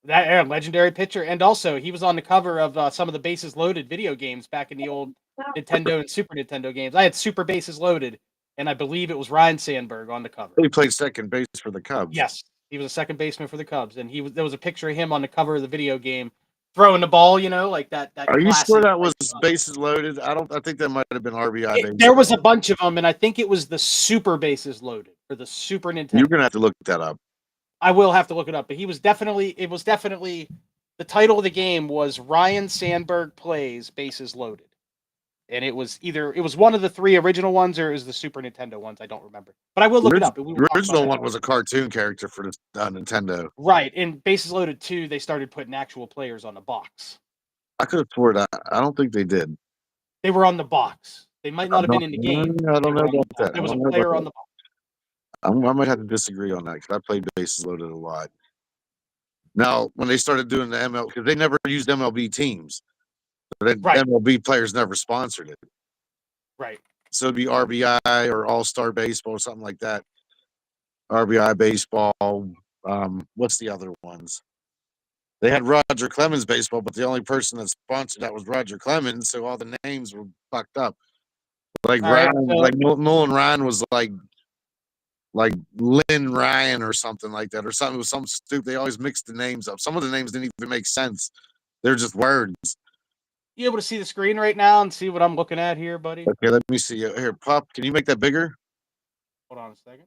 that legendary pitcher, and also he was on the cover of some of the Bases Loaded video games back in the old Nintendo and Super Nintendo games. I had Super Bases Loaded, and I believe it was Ryan Sandberg on the cover. He played second base for the Cubs. Yes, he was a second baseman for the Cubs, and there was a picture of him on the cover of the video game throwing the ball. Like that. Are you sure classic, that was Bases Loaded? I think that might have been RBI. There was a bunch of them, and I think it was the Super Bases Loaded for the Super Nintendo. You're gonna have to look that up. I will have to look it up, but it was definitely the title of the game was Ryan Sandberg Plays Bases Loaded. And it was one of the 3 original ones or it was the Super Nintendo ones. I don't remember. But I will look it up. The original one was a cartoon character for the Nintendo. Right. In Bases Loaded 2, they started putting actual players on the box. I could have sworn that. I don't think they did. They were on the box. They might not have been in the game. I don't know about that. There was a player on the box. I might have to disagree on that because I played Bases Loaded a lot. Now, when they started doing the ML, because they never used MLB teams, right. MLB players never sponsored it. Right. So it'd be RBI or All Star Baseball or something like that. RBI Baseball. What's the other ones? They had Roger Clemens Baseball, but the only person that sponsored that was Roger Clemens, so all the names were fucked up. Like Ryan, like Nolan Ryan was like Lynn Ryan or something like that, or something. It was some stupid. They always mixed the names up. Some of the names didn't even make sense. They're just words. You able to see the screen right now and see what I'm looking at here, buddy? Okay, let me see. Here, Pop, can you make that bigger? Hold on a second.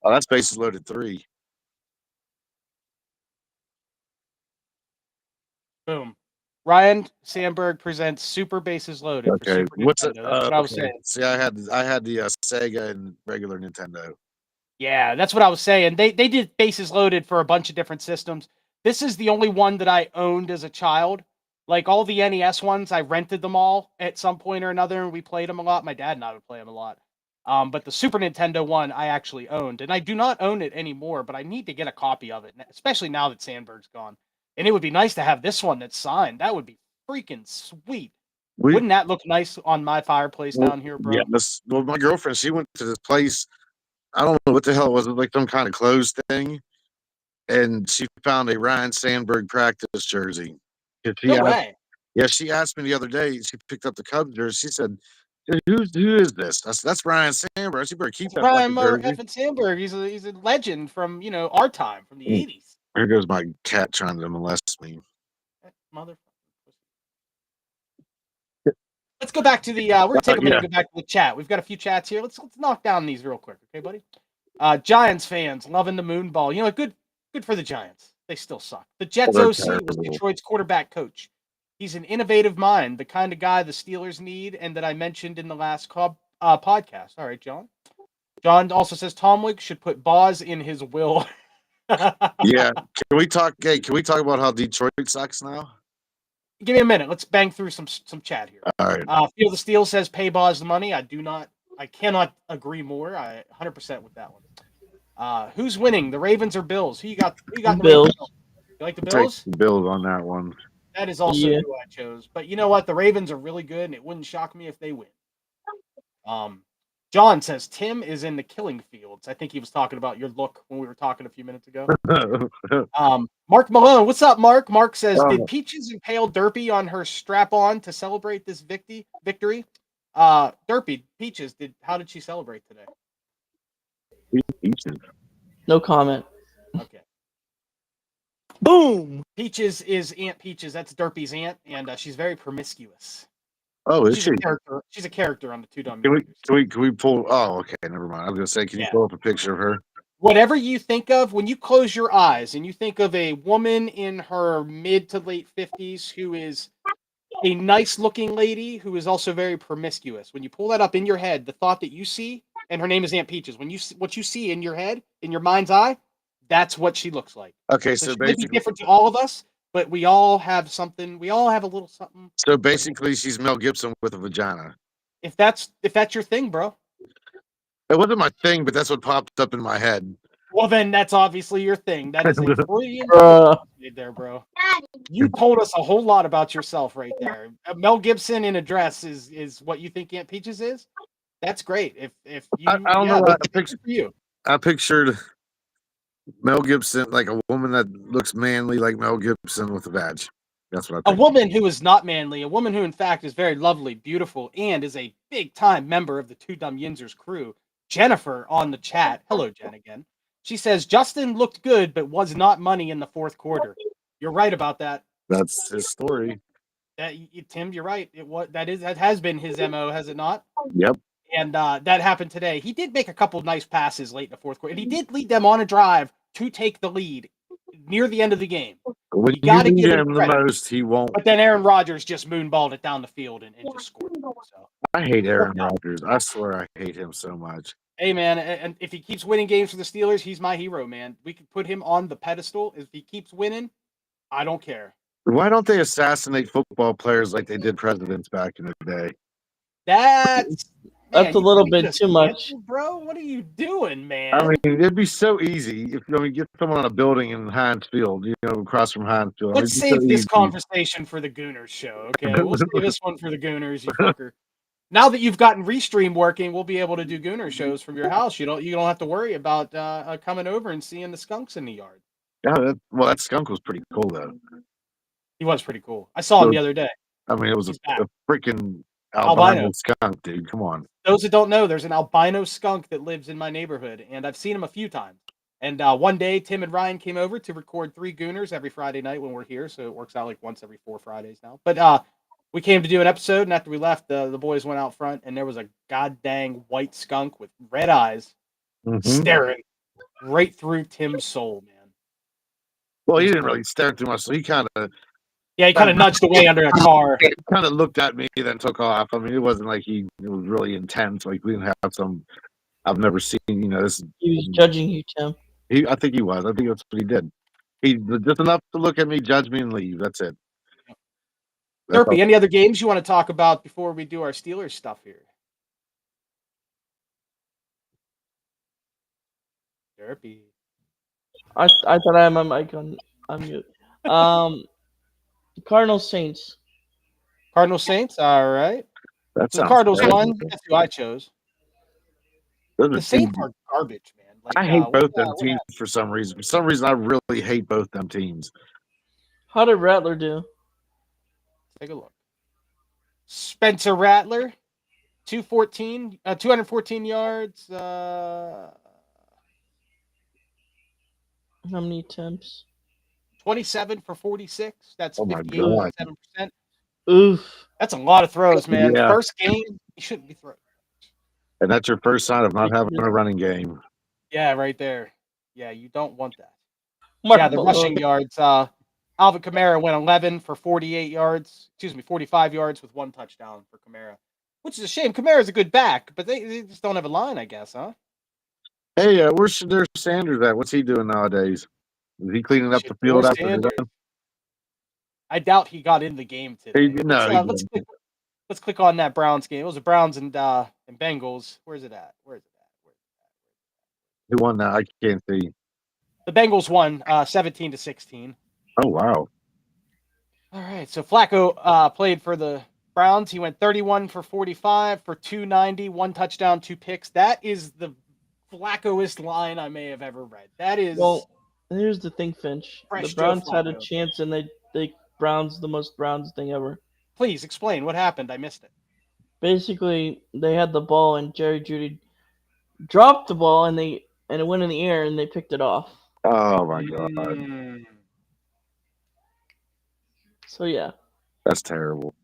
Oh, that's Bases Loaded 3. Boom. Ryan Sandberg presents Super Bases Loaded. Okay, for Super what's it? Nintendo. That's what I was saying. See, I had the Sega and regular Nintendo. Yeah, that's what I was saying. They did Bases Loaded for a bunch of different systems. This is the only one that I owned as a child. Like all the NES ones, I rented them all at some point or another, and we played them a lot. My dad and I would play them a lot. But the Super Nintendo one I actually owned, and I do not own it anymore, but I need to get a copy of it, especially now that Sandberg's gone. And it would be nice to have this one that's signed. That would be freaking sweet. Wouldn't that look nice on my fireplace down here, bro? Yeah, my girlfriend, she went to this place. I don't know what the hell it was. It was like some kind of clothes thing. And she found a Ryan Sandberg practice jersey. No way. Yeah, she asked me the other day. She picked up the Cubs jersey. She said, who is this? I said, that's Ryan Sandberg. She better keep that Ryan jersey. Sandberg. He's a legend from our time, from the 80s. Here goes my cat trying to molest me. Motherfucker. Let's go back to the. We're gonna take a minute and go back to the chat. We've got a few chats here. Let's knock down these real quick, okay, buddy? Giants fans loving the moon ball. Good for the Giants. They still suck. The Jets OC was Detroit's quarterback coach. He's an innovative mind, the kind of guy the Steelers need, and that I mentioned in the last podcast. All right, John. John also says Tomlin should put Boz in his will. Yeah. Can we talk? Hey, can we talk about how Detroit sucks now? Give me a minute. Let's bang through some chat here. All right. Feel the Steel says pay Boz the money. I cannot agree more. I 100% with that one. Who's winning? The Ravens or Bills? Who you got? Who you got? In the Bills. Ravens? You like the Take Bills? the Bills on that one. That is also Yeah. who I chose. But you know what? The Ravens are really good, and it wouldn't shock me if they win. John says Tim is in the killing fields. I think he was talking about your look when we were talking a few minutes ago. Mark Malone, what's up, Mark? Mark says, did Peaches impale Derpy on her strap-on to celebrate this victory? Derpy, Peaches, how did she celebrate today? Peaches. No comment. Okay. Boom! Peaches is Aunt Peaches. That's Derpy's aunt, and she's very promiscuous. Oh, is she? She's a character on the Two Dumb Can Yinzers. we pull? Oh, okay. Never mind. I was gonna say, can you pull up a picture of her? Whatever you think of when you close your eyes and you think of a woman in her mid to late 50s who is a nice looking lady who is also very promiscuous. When you pull that up in your head, the thought that you see, and her name is Aunt Peaches, what you see in your head, in your mind's eye, that's what she looks like. Okay, So so she may be basically, different to all of us, but we all have something. We all have a little something. so basically, she's Mel Gibson with a vagina. If that's your thing, bro. It wasn't my thing, but that's what popped up in my head. Well, then that's obviously your thing. That is a Freudian there, bro. You told us a whole lot about yourself right there. Mel Gibson in a dress is what you think Aunt Peaches is. That's great. If you, I don't know. I pictured Mel Gibson like a woman that looks manly, like Mel Gibson with a badge. That's what I pictured. A woman who is not manly, a woman who in fact is very lovely, beautiful, and is a big time member of the Two Dumb Yinzers crew. Jennifer on the chat. Hello, Jen again. She says Justin looked good, but was not money in the fourth quarter. You're right about that. That's his story. Tim, you're right. That has been his MO, has it not? Yep. And that happened today. He did make a couple of nice passes late in the fourth quarter, and he did lead them on a drive to take the lead near the end of the game. When you got to give him the most, he won't. But then Aaron Rodgers just moonballed it down the field and just scored. So. I hate Aaron Rodgers. I swear I hate him so much. Hey, man, and if he keeps winning games for the Steelers, he's my hero, man. We could put him on the pedestal. If he keeps winning, I don't care. Why don't they assassinate football players like they did presidents back in the day? That's a little bit too much, bro. What are you doing, man? I mean, it'd be so easy if you get someone on a building in Heinz Field, across from Heinz Field. Let's save this conversation for the Gooners show. Okay, we'll save this one for the Gooners, you fucker. Now that you've gotten Restream working, we'll be able to do Gooner shows from your house. You don't have to worry about coming over and seeing the skunks in the yard. Yeah, that skunk was pretty cool though. He was pretty cool. I saw him the other day. I mean, it was a freaking albino skunk, dude. Come on. Those that don't know, there's an albino skunk that lives in my neighborhood, and I've seen him a few times. And one day, Tim and Ryan came over to record 3 Gooners every Friday night when we're here, so it works out like once every 4 Fridays now. But we came to do an episode, and after we left, the boys went out front, and there was a goddamn white skunk with red eyes staring right through Tim's soul, man. Well, he didn't really stare too much, so he kind of... Yeah, he kind of nudged away under a car. He kind of looked at me, then took off. I mean, it wasn't like it was really intense. Like, we didn't have some... I've never seen, this... He was judging you, Tim. I think he was. I think that's what he did. He just enough to look at me, judge me, and leave. That's it. Derpy, any other games you want to talk about before we do our Steelers stuff here? Derpy. I thought I had my mic on mute. Cardinals Saints. Cardinals Saints. All right. That's the Cardinals won. That's who I chose. The Saints are garbage, man. Like, I hate both them teams for some reason. For some reason, I really hate both them teams. How did Rattler do? Take a look. Spencer Rattler, 214 yards. How many attempts? 27 for 46. That's 58.7%. Oof. That's a lot of throws, man. Yeah. First game, you shouldn't be throwing. And that's your first sign of not having a running game. Yeah, right there. Yeah, you don't want that. Mark the rushing yards. Alvin Kamara went 11 for 48 yards. 45 yards with 1 touchdown for Kamara, which is a shame. Kamara's a good back, but they just don't have a line, I guess, huh? Hey, where's Shadur Sanders at? What's he doing nowadays? Is he cleaning up the field Shedeur after they're Sanders. done? I doubt he got in the game today. No, he didn't. Let's click on that Browns game. It was the Browns and Bengals. Where's it at? Who won that? I can't see. The Bengals won 17-16. Oh, wow. All right, so Flacco played for the Browns. He went 31 for 45 for 290, 1 touchdown, 2 picks. That is the Flaccoist line I may have ever read. That is Well, here's the thing, Finch. Fresh The Browns Joe had a Flacco. chance, and they Browns the most Browns thing ever. Please explain what happened. I missed it. Basically, they had the ball, and Jerry Jeudy dropped the ball, and it went in the air, and they picked it off. Oh, my God. So yeah, That's terrible.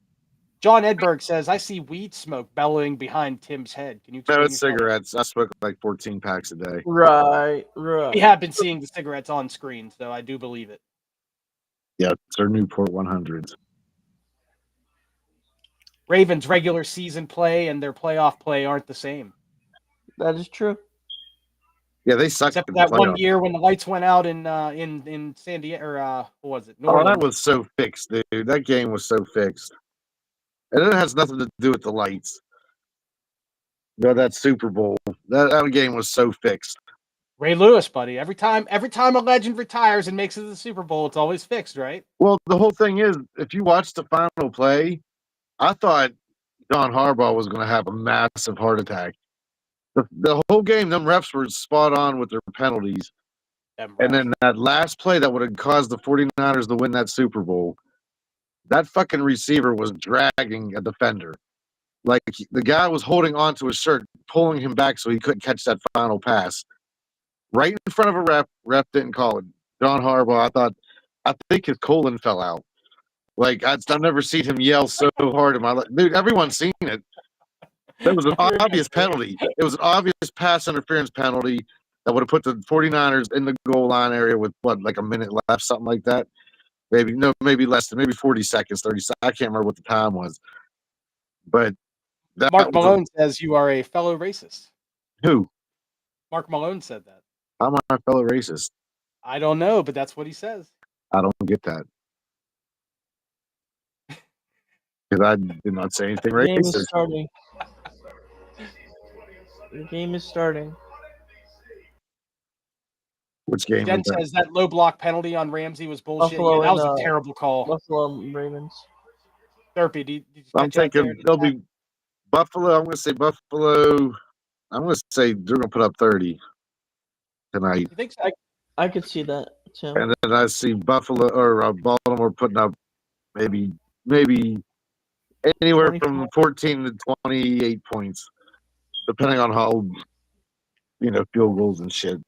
John Edberg says, I see weed smoke bellowing behind Tim's head. Can you explain No, it's yourself? cigarettes. I smoke like 14 packs a day. right. We have been seeing the cigarettes on screen, so I do believe it. Yeah, it's their Newport 100s. Ravens' regular season play and their playoff play aren't the same. That is true. Yeah, they suck. Except for that one year when the lights went out in San Diego, or what was it? New Orleans. That was so fixed, dude. That game was so fixed. And it has nothing to do with the lights. That Super Bowl, that game was so fixed. Ray Lewis, buddy. Every time a legend retires and makes it to the Super Bowl, it's always fixed, right? Well, the whole thing is, if you watch the final play, I thought John Harbaugh was going to have a massive heart attack. The whole game, them refs were spot on with their penalties. And then that last play that would have caused the 49ers to win that Super Bowl, that fucking receiver was dragging a defender. Like, the guy was holding on to his shirt, pulling him back so he couldn't catch that final pass. Right in front of a ref. Ref didn't call it. John Harbaugh, I think his colon fell out. Like, I've never seen him yell so hard in my life. Dude, everyone's seen it. That was an obvious penalty. It was an obvious pass interference penalty that would have put the 49ers in the goal line area with, like a minute left, something like that. Maybe less than, maybe 40 seconds, 30 seconds. I can't remember what the time was. But Mark Malone says you are a fellow racist. Who? Mark Malone said that. I'm a fellow racist. I don't know, but that's what he says. I don't get that. Because I did not say anything racist. The game is starting. The game is starting. Which game? Jen says that low block penalty on Ramsey was bullshit. Buffalo that was a terrible call. Buffalo Ravens. Therapy, did you I'm thinking they'll be Buffalo. I'm going to say Buffalo. I'm going to say they're going to put up 30 tonight. You think so? I could see that too. And then I see Buffalo or Baltimore putting up maybe anywhere 24. from 14 to 28 points, depending on how field goals and shit.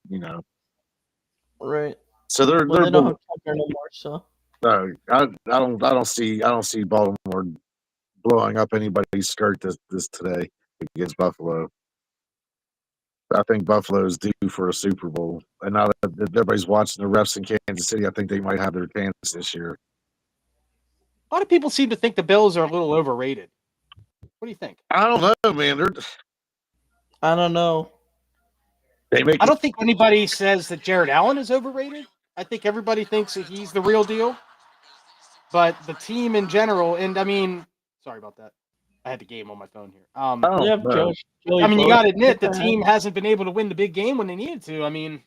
Right. So they're they don't have Tucker no more. So I don't see Baltimore blowing up anybody's skirt this today against Buffalo. I think Buffalo's due for a Super Bowl, and now that everybody's watching the refs in Kansas City, I think they might have their chance this year. A lot of people seem to think the Bills are a little overrated. What do you think? I don't know, man. I don't know. I don't think anybody says that Jared Allen is overrated. I think everybody thinks that he's the real deal. But the team in general, and I mean, sorry about that. I had the game on my phone here. You got to admit the team hasn't been able to win the big game when they needed to. I mean,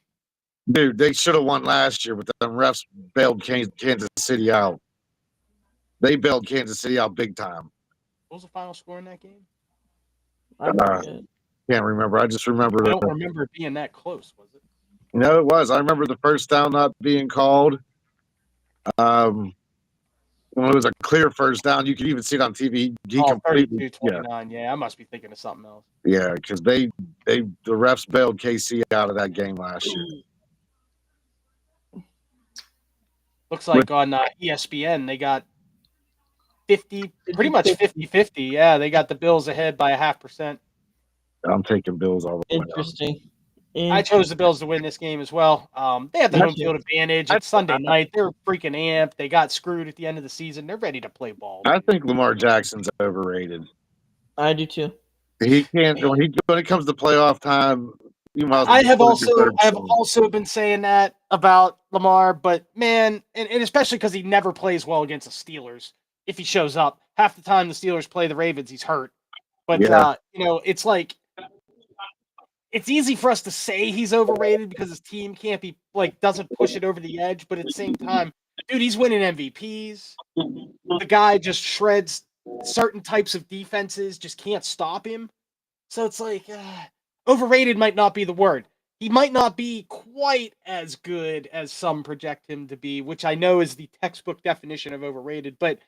dude, they should have won last year, but the refs bailed Kansas City out. They bailed Kansas City out big time. What was the final score in that game? Can't remember. I just remember. I don't remember it being that close, was it? No, it was. I remember the first down not being called. When it was a clear first down, you could even see it on TV. He completely 32-29. Yeah, I must be thinking of something else. Yeah, because the refs bailed KC out of that game last year. Looks like on ESPN they got 50, pretty much 50-50. Yeah, they got the Bills ahead by 0.5%. I'm taking Bills all the way. Interesting. I chose the Bills to win this game as well. They have the Me home too. field advantage. It's Sunday night. They're freaking amped. They got screwed at the end of the season. They're ready to play ball. I think Lamar Jackson's overrated. I do too. He can't when it comes to playoff time. You might as well I have put him in third string. also been saying that about Lamar, but man, and especially because he never plays well against the Steelers. If he shows up, half the time the Steelers play the Ravens, he's hurt. But Yeah. it's like it's easy for us to say he's overrated because his team can't be doesn't push it over the edge. But at the same time, dude, he's winning MVPs. The guy just shreds certain types of defenses, just can't stop him. So it's like overrated might not be the word. He might not be quite as good as some project him to be, which I know is the textbook definition of overrated. But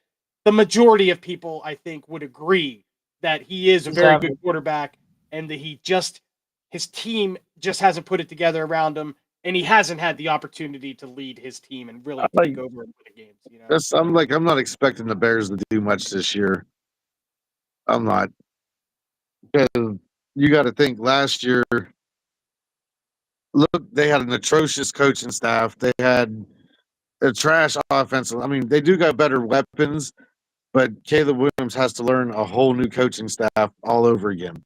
the majority of people, I think, would agree that he is a very good quarterback and that his team just hasn't put it together around him, and he hasn't had the opportunity to lead his team and really take over and win games. You know? I'm not expecting the Bears to do much this year. I'm not. Because you got to think last year, look, they had an atrocious coaching staff. They had a trash offense. I mean, they do got better weapons, but Caleb Williams has to learn a whole new coaching staff all over again.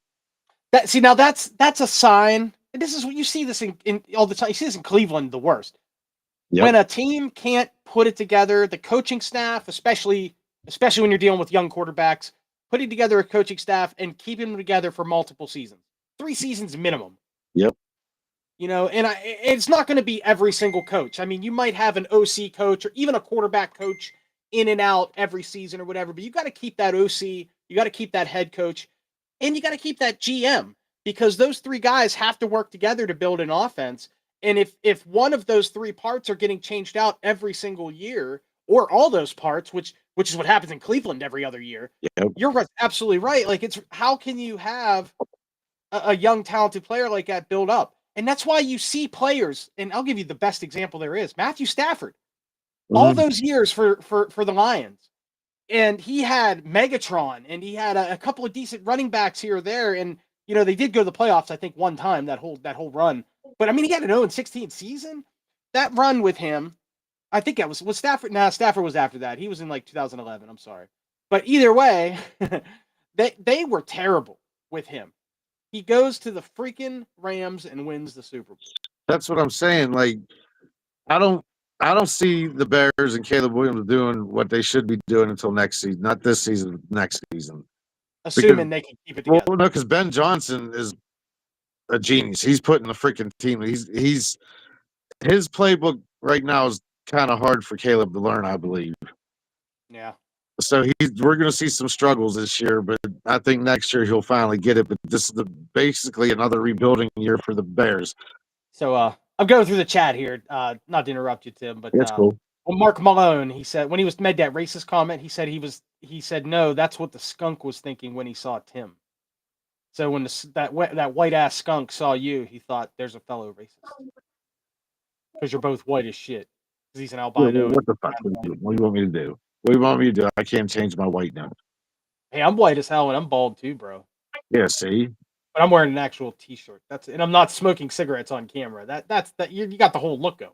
That's a sign. And this is what you see this in all the time. You see this in Cleveland the worst. Yep. When a team can't put it together, the coaching staff, especially when you're dealing with young quarterbacks, putting together a coaching staff and keeping them together for multiple seasons, 3 seasons minimum. Yep. You know, and it's not going to be every single coach. I mean, you might have an OC coach or even a quarterback coach in and out every season or whatever, but you got to keep that OC, you got to keep that head coach, and you got to keep that GM because those 3 guys have to work together to build an offense. And if one of those 3 parts are getting changed out every single year, or all those parts, which is what happens in Cleveland every other year, you're absolutely right. Like, it's how can you have a young talented player like that build up? And that's why you see players, and I'll give you the best example there is, Matthew Stafford. All those years for the Lions. And he had Megatron, and he had a couple of decent running backs here or there. And, you know, they did go to the playoffs, I think, one time, that whole run. But, I mean, he had an 0-16 season. That run with him, I think that was Stafford. Nah, Stafford was after that. He was in, 2011. I'm sorry. But either way, they were terrible with him. He goes to the freaking Rams and wins the Super Bowl. That's what I'm saying. Like, I don't see the Bears and Caleb Williams doing what they should be doing until next season. Not this season, next season. Assuming they can keep it together. Well, no, because Ben Johnson is a genius. He's putting the freaking team. He's his playbook right now is kind of hard for Caleb to learn, I believe. Yeah. So we're going to see some struggles this year, but I think next year he'll finally get it. But this is basically another rebuilding year for the Bears. So I'm going through the chat here. Not to interrupt you, Tim, but that's cool. Well, Mark Malone, he said when he made that racist comment, he said no, that's what the skunk was thinking when he saw Tim. So when that white ass skunk saw you, he thought there's a fellow racist because you're both white as shit. Because he's an albino. What the fuck? What do you want me to do? What do you want me to do? I can't change my white now. Hey, I'm white as hell and I'm bald too, bro. Yeah, see. But I'm wearing an actual T-shirt. And I'm not smoking cigarettes on camera. That's you got the whole look going.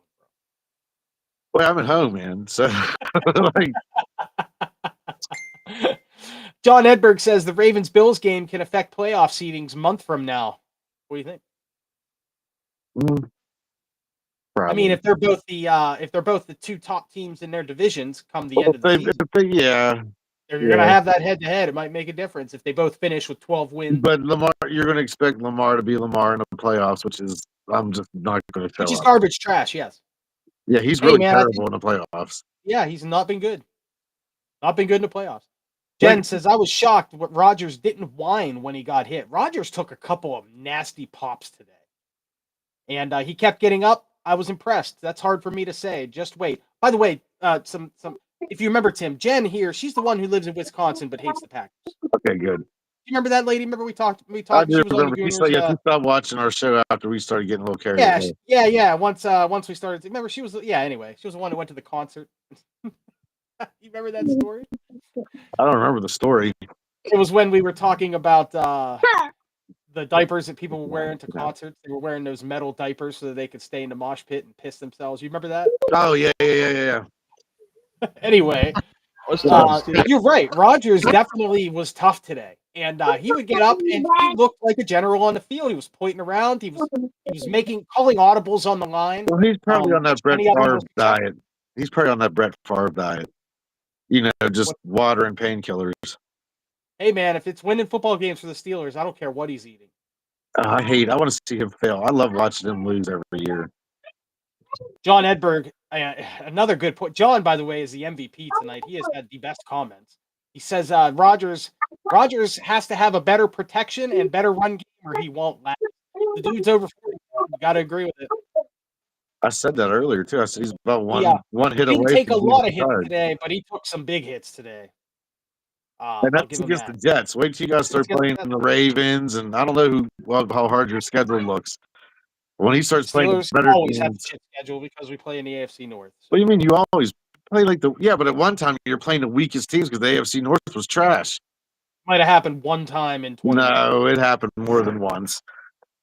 Well, I'm at home, man. So, like, John Edberg says the Ravens-Bills game can affect playoff seedings a month from now. What do you think? Probably. I mean, if they're both the 2 top teams in their divisions come the end of the season, if you're gonna have that head-to-head, it might make a difference if they both finish with 12 wins. But Lamar, you're gonna expect Lamar to be Lamar in the playoffs, which is I'm just not gonna tell. Which is garbage trash, yes. Yeah, he's really terrible in the playoffs. Yeah, he's not been good. Not been good in the playoffs. Jen says, I was shocked what Rodgers didn't whine when he got hit. Rodgers took a couple of nasty pops today. And he kept getting up. I was impressed. That's hard for me to say. Just wait. By the way, some if you remember Tim, Jen here, she's the one who lives in Wisconsin but hates the Packers. Okay, good. You remember that lady? Remember we talked. I do remember. She stopped watching our show after we started getting a little carried away. Yeah. Once we started, remember she was. Yeah. Anyway, she was the one who went to the concert. You remember that story? I don't remember the story. It was when we were talking about the diapers that people were wearing to concerts. They were wearing those metal diapers so that they could stay in the mosh pit and piss themselves. You remember that? Oh yeah. Anyway, What's tough, Steve? you're right. Rogers definitely was tough today, and he would get up and he looked like a general on the field. He was pointing around. He was calling audibles on the line. Well, he's probably on that which Brett many of them Favre were successful. diet. He's probably on that Brett Favre diet. You know, just water and painkillers. Hey man, if it's winning football games for the Steelers, I don't care what he's eating. I want to see him fail. I love watching him lose every year. John Edberg, another good point. John, by the way, is the MVP tonight. He has had the best comments. He says Rogers has to have a better protection and better run game, or he won't last. The dude's over 40. You got to agree with it. I said that earlier too. I said he's about one hit He away. didn't take a from lot being of hits retired. today, but he took some big hits today. And I'll that's give him against that. the Jets. Wait till you guys start playing the Ravens, and I don't know how hard your schedule looks. When he starts playing the Steelers better always have a teams, shit schedule because we play in the AFC North. So. what do you mean? You always play like but at one time you're playing the weakest teams because the AFC North was trash. Might have happened one time in 20 years. No, it happened more than once.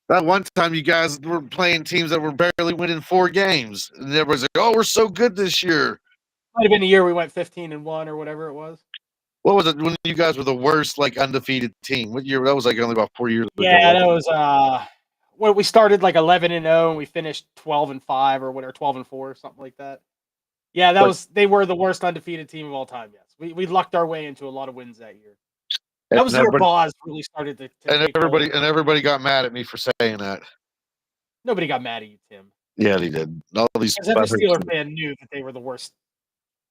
That one time you guys were playing teams that were barely winning 4 games, and everybody's like, "Oh, we're so good this year." Might have been the year we went 15-1 or whatever it was. What was it when you guys were the worst undefeated team? What year? That was only about 4 years ago. Yeah, that was when we started 11-0 and we finished 12-5 or whatever, 12-4, something like that. Yeah, they were the worst undefeated team of all time. Yes, we lucked our way into a lot of wins that year. That was where Boz really started to take everybody got mad at me for saying that. Nobody got mad at you, Tim. Yeah, they did. All these every Steeler fan knew that they were the worst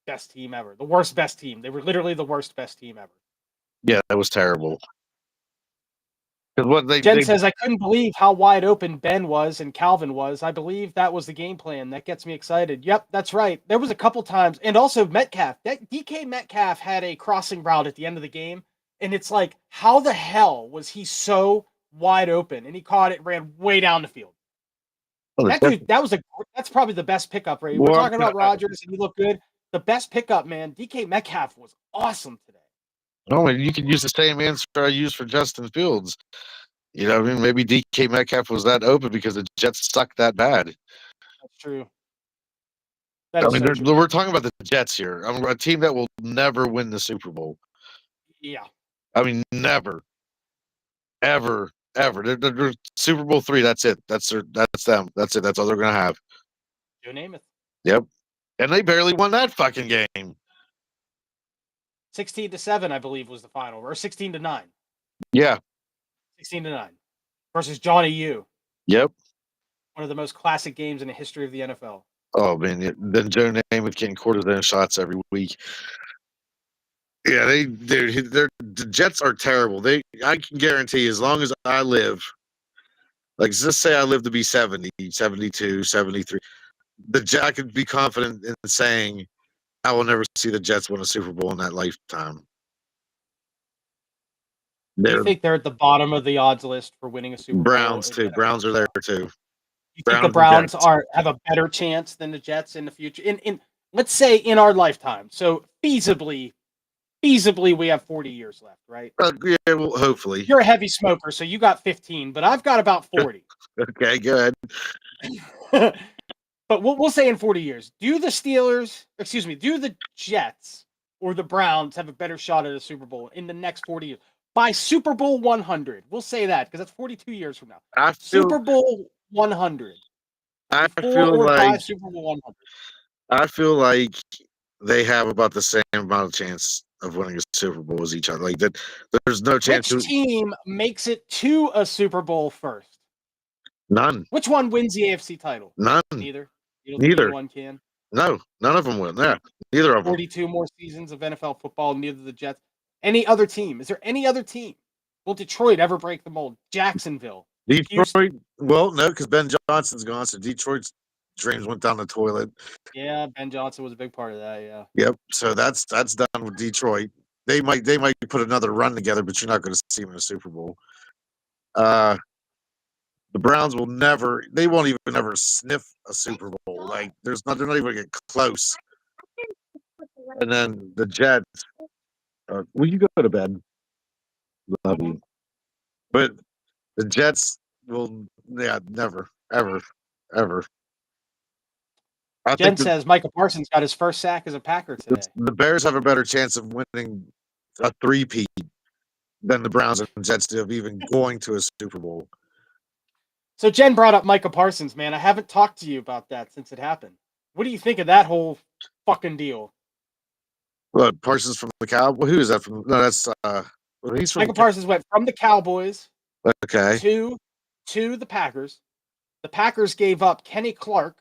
best team ever. The worst best team. They were literally the worst best team ever. Yeah, that was terrible. What Jen says, I couldn't believe how wide open Ben was and Calvin was. I believe that was the game plan. That gets me excited. Yep, that's right. There was a couple times. And also Metcalf. That DK Metcalf had a crossing route at the end of the game. And it's like, how the hell was he so wide open? And he caught it, ran way down the field. Well, that's probably the best pickup, right? We're talking about Rodgers and he looked good. The best pickup, man. DK Metcalf was awesome today. No, you can use the same answer I used for Justin Fields. You know, I mean, maybe DK Metcalf was that open because the Jets suck that bad. That's true. We're talking about the Jets here. I mean, a team that will never win the Super Bowl. Yeah. I mean, never, ever. They're Super Bowl 3. That's it. That's them. That's it. That's all they're gonna have. Joe Namath. Yep. And they barely won that fucking game. 16-7, I believe, was the final, or 16-9. Yeah. 16-9 versus Johnny U. Yep. One of the most classic games in the history of the NFL. Oh man, then Joe Namath getting quarter shots every week. Yeah, the Jets are terrible. I can guarantee as long as I live, like just say I live to be 70, 72, 73, I could be confident in saying I will never see the Jets win a Super Bowl in that lifetime. Do you think they're at the bottom of the odds list for winning a Super Bowl? Browns too. Browns are there too. You think the Browns have a better chance than the Jets in the future? In let's say in our lifetime. So feasibly we have 40 years left, right? Yeah, well, hopefully. You're a heavy smoker, so you got 15, but I've got about 40. Okay, good. But we'll say in 40 years, do the Jets or the Browns have a better shot at a Super Bowl in the next 40 years? By Super Bowl 100. We'll say that because that's 42 years from now. Super Bowl 100. I feel like Super Bowl 100. I feel like they have about the same amount of chance of winning a Super Bowl as each other. Like that, there's no chance. Which team makes it to a Super Bowl first? None. Which one wins the AFC title? None. Neither. Neither. One can. No, none of them win. Yeah, neither of them. 42 more seasons of NFL football. Neither the Jets. Any other team? Is there any other team? Will Detroit ever break the mold? Jacksonville. Detroit. Houston. Well, no, because Ben Johnson's gone, so Detroit's dreams went down the toilet. Yeah, Ben Johnson was a big part of that. Yeah. Yep. So that's done with Detroit. They might put another run together, but you're not going to see them in a Super Bowl. The Browns will never. They won't even ever sniff a Super Bowl. Like they're not even going to get close. And then the Jets. Will you go to bed? Love you. But The Jets will, yeah, never, ever, ever. I Jen think says Micah Parsons got his first sack as a Packer today. the Bears have a better chance of winning a three-peat than the Browns and Jets do of even going to a Super Bowl. So Jen brought up Micah Parsons, man. I haven't talked to you about that since it happened. What do you think of that whole fucking deal? What, Parsons from the Cowboys? Who is that from? No, that's well, he's from Micah Parsons went from the Cowboys okay. to the Packers. The Packers gave up Kenny Clark,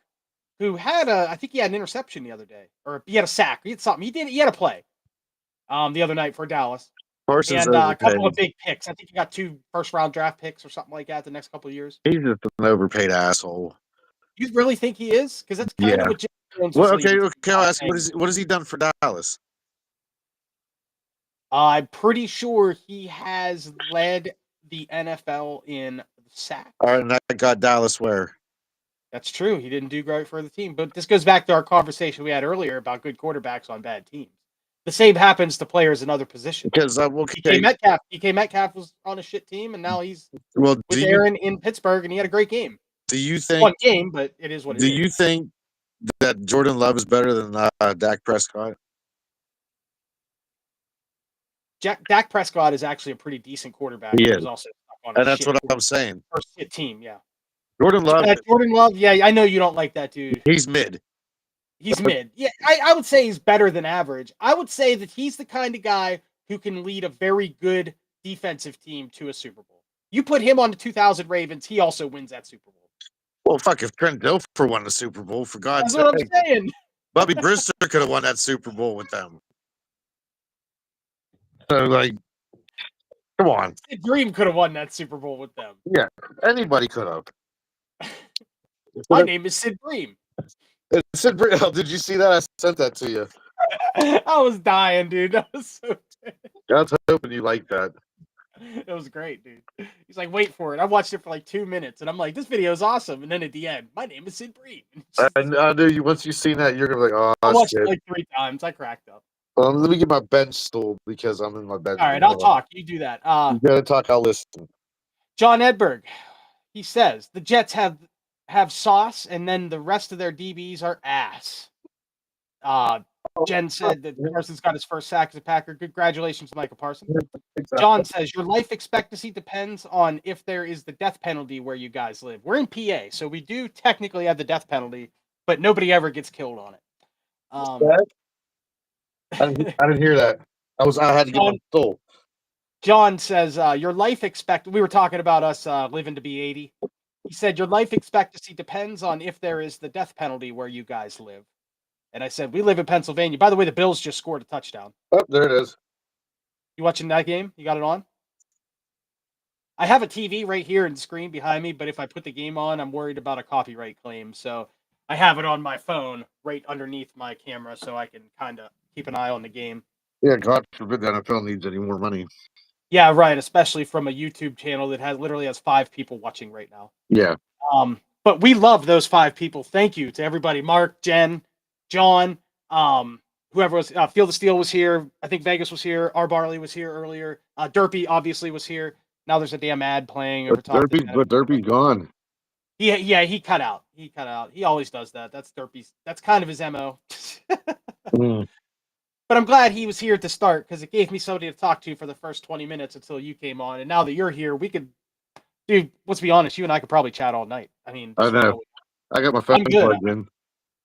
who had I think he had an interception the other day, or he had a sack. He had something. He had a play the other night for Dallas. Parsons And a couple of overpaid. big picks. I think he got 2 first-round draft picks or something like that the next couple of years. He's just an overpaid asshole. You really think he is? Because that's kind Yeah. of what James Jones was Well, okay, leading. okay. I'll ask you, what has he done for Dallas? I'm pretty sure he has led the NFL in sacks. All right, and that got Dallas where? That's true. He didn't do great for the team. But this goes back to our conversation we had earlier about good quarterbacks on bad teams. The same happens to players in other positions. Because DK Metcalf was on a shit team, and now he's well, with Aaron in Pittsburgh, and he had a great game. Do you think One game, but it is what it is. Do you think that Jordan Love is better than Dak Prescott? Dak Prescott is actually a pretty decent quarterback. He He is. was also stuck on And that's what I'm saying. first hit team, yeah. Jordan Love, yeah, I know you don't like that dude. he's mid. He's mid. Yeah, I would say he's better than average. I would say that he's the kind of guy who can lead a very good defensive team to a Super Bowl. You put him on the 2000 Ravens, he also wins that Super Bowl. Well, fuck, if Trent Dilfer won the Super Bowl, for God's That's sake. what I'm saying. Bobby Brister could have won that Super Bowl with them. So, like, come on. Sid Dream could have won that Super Bowl with them. Yeah, anybody could have. My name is Sid Dream. Sid Brill, did you see that? I sent that to you. I was dying, dude. That was so I was hoping you liked that. It was great, dude. He's like, wait for it. I watched it for like 2 minutes, and I'm like, this video is awesome. And then at the end, my name is Sid Breed. I knew you. Once you've seen that, you're gonna be like, oh, I watched shit. it like 3 times. I cracked up. Let me get my bench stool because I'm in my bed. All right, I'll talk. You do that. You gotta talk. I'll listen. John Edberg, he says the Jets have sauce, and then the rest of their DBs are ass. Jen said that Parsons got his first sack as a Packer. Congratulations, Micah Parsons. John says your life expectancy depends on if there is the death penalty where you guys live. We're in PA, so we do technically have the death penalty, but nobody ever gets killed on it. I didn't hear that. I had to get my stool. John says your life we were talking about us living to be 80. He said your life expectancy depends on if there is the death penalty where you guys live. And I said, we live in Pennsylvania. By the way, the Bills just scored a touchdown. Oh, there it is. You watching that game? You got it on? I have a TV right here in the screen behind me, but if I put the game on, I'm worried about a copyright claim. So I have it on my phone right underneath my camera so I can kind of keep an eye on the game. Yeah, God forbid the NFL needs any more money. Yeah, right. Especially from a YouTube channel that literally has 5 people watching right now. Yeah. But we love those 5 people. Thank you to everybody. Mark, Jen, John, whoever was, Field of Steel was here. I think Vegas was here. R. Barley was here earlier. Derpy obviously was here. Now there's a damn ad playing over top. But Derpy's gone. He cut out. He always does that. That's Derpy's. That's kind of his MO. But I'm glad he was here to start because it gave me somebody to talk to for the first 20 minutes until you came on. And now that you're here, we could, dude, let's be honest, you and I could probably chat all night. I mean, I know. I got my phone plugged in.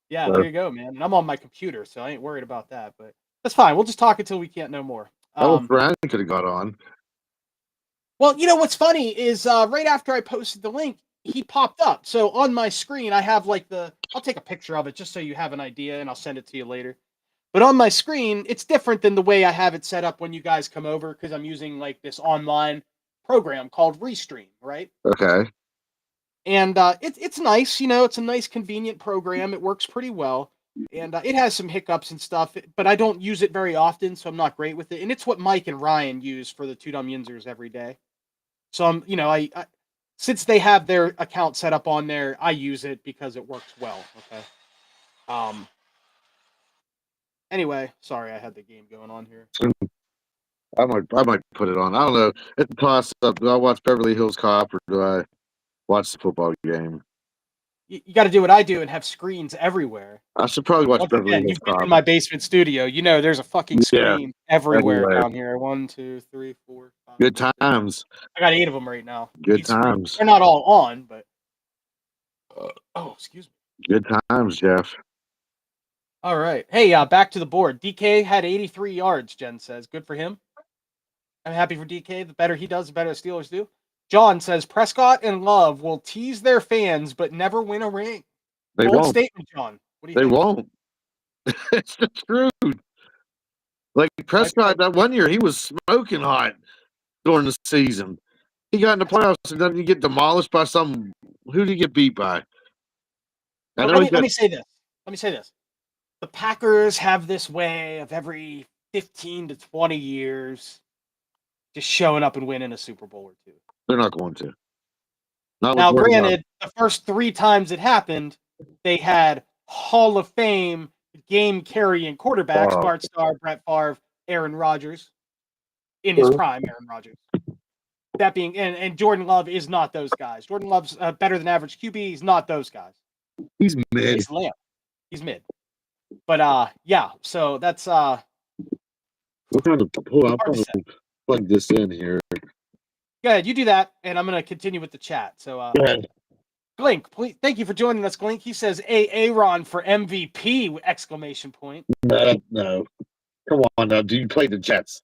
Yeah, there you go, man. And I'm on my computer, so I ain't worried about that. But that's fine. We'll just talk until we can't no more. Brian could have got on. Well, you know what's funny is right after I posted the link, he popped up. So on my screen, I have like I'll take a picture of it just so you have an idea, and I'll send it to you later. But on my screen, it's different than the way I have it set up when you guys come over because I'm using like this online program called Restream, right? Okay. And it's nice, it's a nice, convenient program. It works pretty well. And it has some hiccups and stuff, but I don't use it very often, so I'm not great with it. And it's what Mike and Ryan use for the Two Dumb Yinzers every day. So I since they have their account set up on there, I use it because it works well. Okay. Anyway, sorry, I had the game going on here. I might put it on. I don't know. It's a toss up. Do I watch Beverly Hills Cop or do I watch the football game? You got to do what I do and have screens everywhere. I should probably watch Once Beverly again, Hills you've been Cop. in my basement studio. You know there's a fucking Yeah, screen everywhere everywhere. down here. 1, 2, 3, 4, 5. Good times. I got 8 of them right now. Good 8 screens. times. They're not all on, but oh, excuse me. Good times, Jeff. All right. Hey, back to the board. DK had 83 yards, Jen says. Good for him. I'm happy for DK. The better he does, the better the Steelers do. John says Prescott and Love will tease their fans but never win a ring. They Bold won't. statement, John. What do you They think? won't. It's the truth. Like Prescott, that one year, he was smoking hot during the season. He got in the playoffs and then you get demolished by some. Who did he get beat by? Let me say this. Let me say this. The Packers have this way of every 15 to 20 years just showing up and winning a Super Bowl or two. They're not going to. Not Now, with granted, the first 3 times it happened, they had Hall of Fame game-carrying quarterbacks, Oh. Bart Starr, Brett Favre, Aaron Rodgers, in his prime, Aaron Rodgers. That being, and Jordan Love is not those guys. Jordan Love's better than average QB. He's not those guys. He's mid. He's lamp. He's mid. But yeah. So that's We're trying to pull out. hard to say. Plug this in here. Go ahead, you do that, and I'm gonna continue with the chat. So Go ahead. Glink, please, thank you for joining us, Glink. He says Aaron for MVP! Exclamation point. No. Come on now. Do you play the Jets?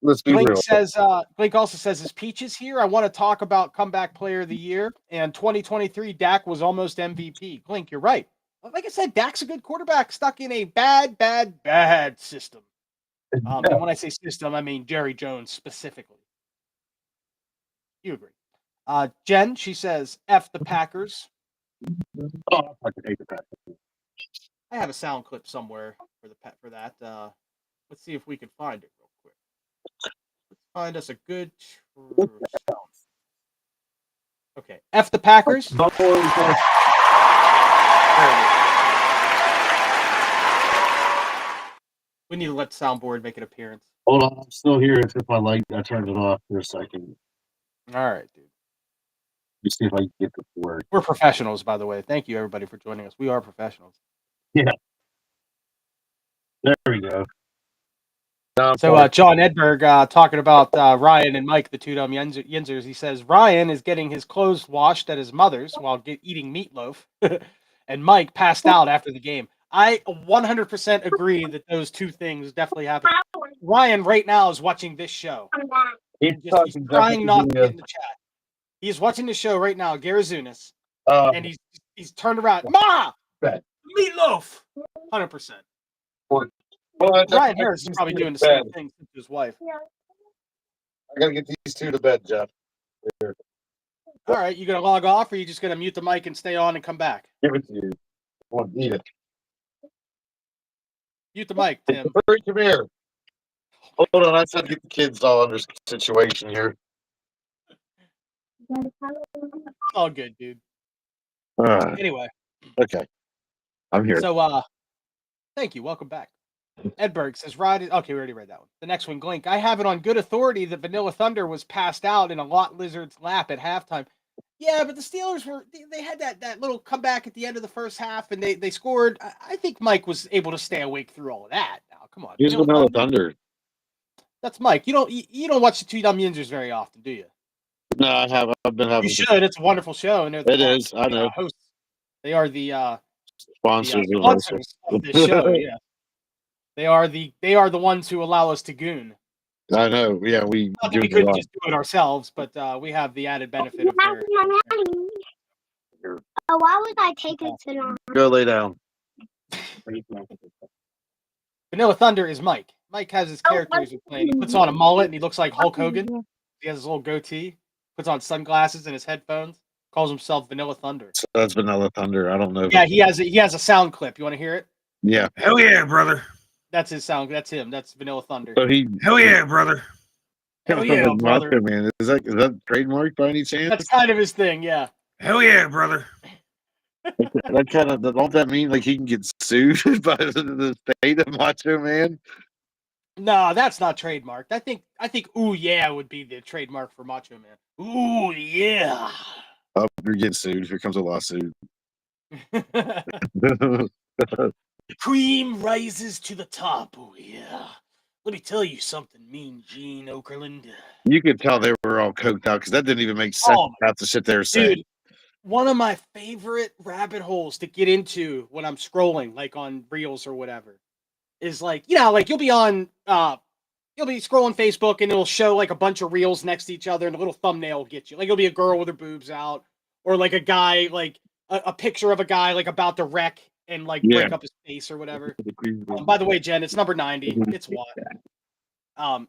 Let's be Glink real. says Glink also says his Peaches here. I want to talk about comeback player of the year, and 2023 Dak was almost MVP. Glink, you're right. Like I said, Dak's a good quarterback stuck in a bad system. And when I say system, I mean Jerry Jones specifically. You agree? Jen, she says, F the Packers. Oh, I can hate the Packers. I have a sound clip somewhere for that. Let's see if we can find it real quick. Let's find us a good sound. Okay, F the Packers. There it is. We need to let soundboard make an appearance. Hold on, I'm still here. It's just my light. I turned it off for a second. All right, dude. Let me see if I can get this to work. We're professionals, by the way. Thank you, everybody, for joining us. We are professionals. Yeah. There we go. So John Edberg talking about Ryan and Mike, the two dumb Yinzers. He says Ryan is getting his clothes washed at his mother's while eating meatloaf, and Mike passed out after the game. I 100% agree that those two things definitely happen. Ryan right now is watching this show. He's trying not to get in the chat. He's watching the show right now, Garazunas, and he's turned around. Ma, meatloaf, 100%. Ryan Harris is probably doing the same thing to his wife. I gotta get these two to bed, Jeff. Here. All right, you gonna log off, or you just gonna mute the mic and stay on and come back? Give it to you. I want to eat it. Mute the mic, Tim. Hurry, come here. Hold on, I just have to get the kids all under situation here. All good, dude. Anyway. Okay. I'm here. So, thank you. Welcome back. Edberg says, okay, we already read that one. The next one, Glink. I have it on good authority that Vanilla Thunder was passed out in a Lot Lizard's lap at halftime. Yeah, but the Steelers they had that little comeback at the end of the first half, and they scored. I think Mike was able to stay awake through all of that. Now, come on. Here's Vanilla Thunder. That's Mike. You don't watch the Two Dumb Yinzers very often, do you? No, I have. I've been having. You should. It's a wonderful show, and it is. I know. Hosts. They are the sponsors of this show. Yeah, they are the ones who allow us to goon. I know. Yeah, we couldn't just do it ourselves, but we have the added benefit of their. Oh, why would I take it to them? Go lay down. Vanilla Thunder is Mike. Mike has his characters he's playing. He puts on a mullet and he looks like Hulk Hogan. He has his little goatee. Puts on sunglasses and his headphones. Calls himself Vanilla Thunder. So that's Vanilla Thunder. I don't know. Yeah, he has a sound clip. You want to hear it? Yeah. Hell yeah, brother. That's his sound. That's him. That's Vanilla Thunder. So Hell yeah, brother. Hell yeah, brother. Man. Is that trademark by any chance? That's kind of his thing. Yeah. Hell yeah, brother. That kind of don't that mean like he can get sued by the state of Macho Man? No, that's not trademarked. I think ooh yeah would be the trademark for Macho Man. Ooh yeah. Oh, you're getting sued. Here comes a lawsuit. Cream rises to the top. Oh yeah. Let me tell you something, Mean Gene Okerlund. You could tell they were all coked out because that didn't even make sense. Oh, Half the shit they were saying. dude, one of my favorite rabbit holes to get into when I'm scrolling, like on Reels or whatever, is like, like you'll be on you'll be scrolling Facebook and it'll show like a bunch of reels next to each other and a little thumbnail will get you. Like it'll be a girl with her boobs out, or like a guy, like a picture of a guy like about to wreck and like break up his face or whatever. By the way, Jen, it's number 90. It's what?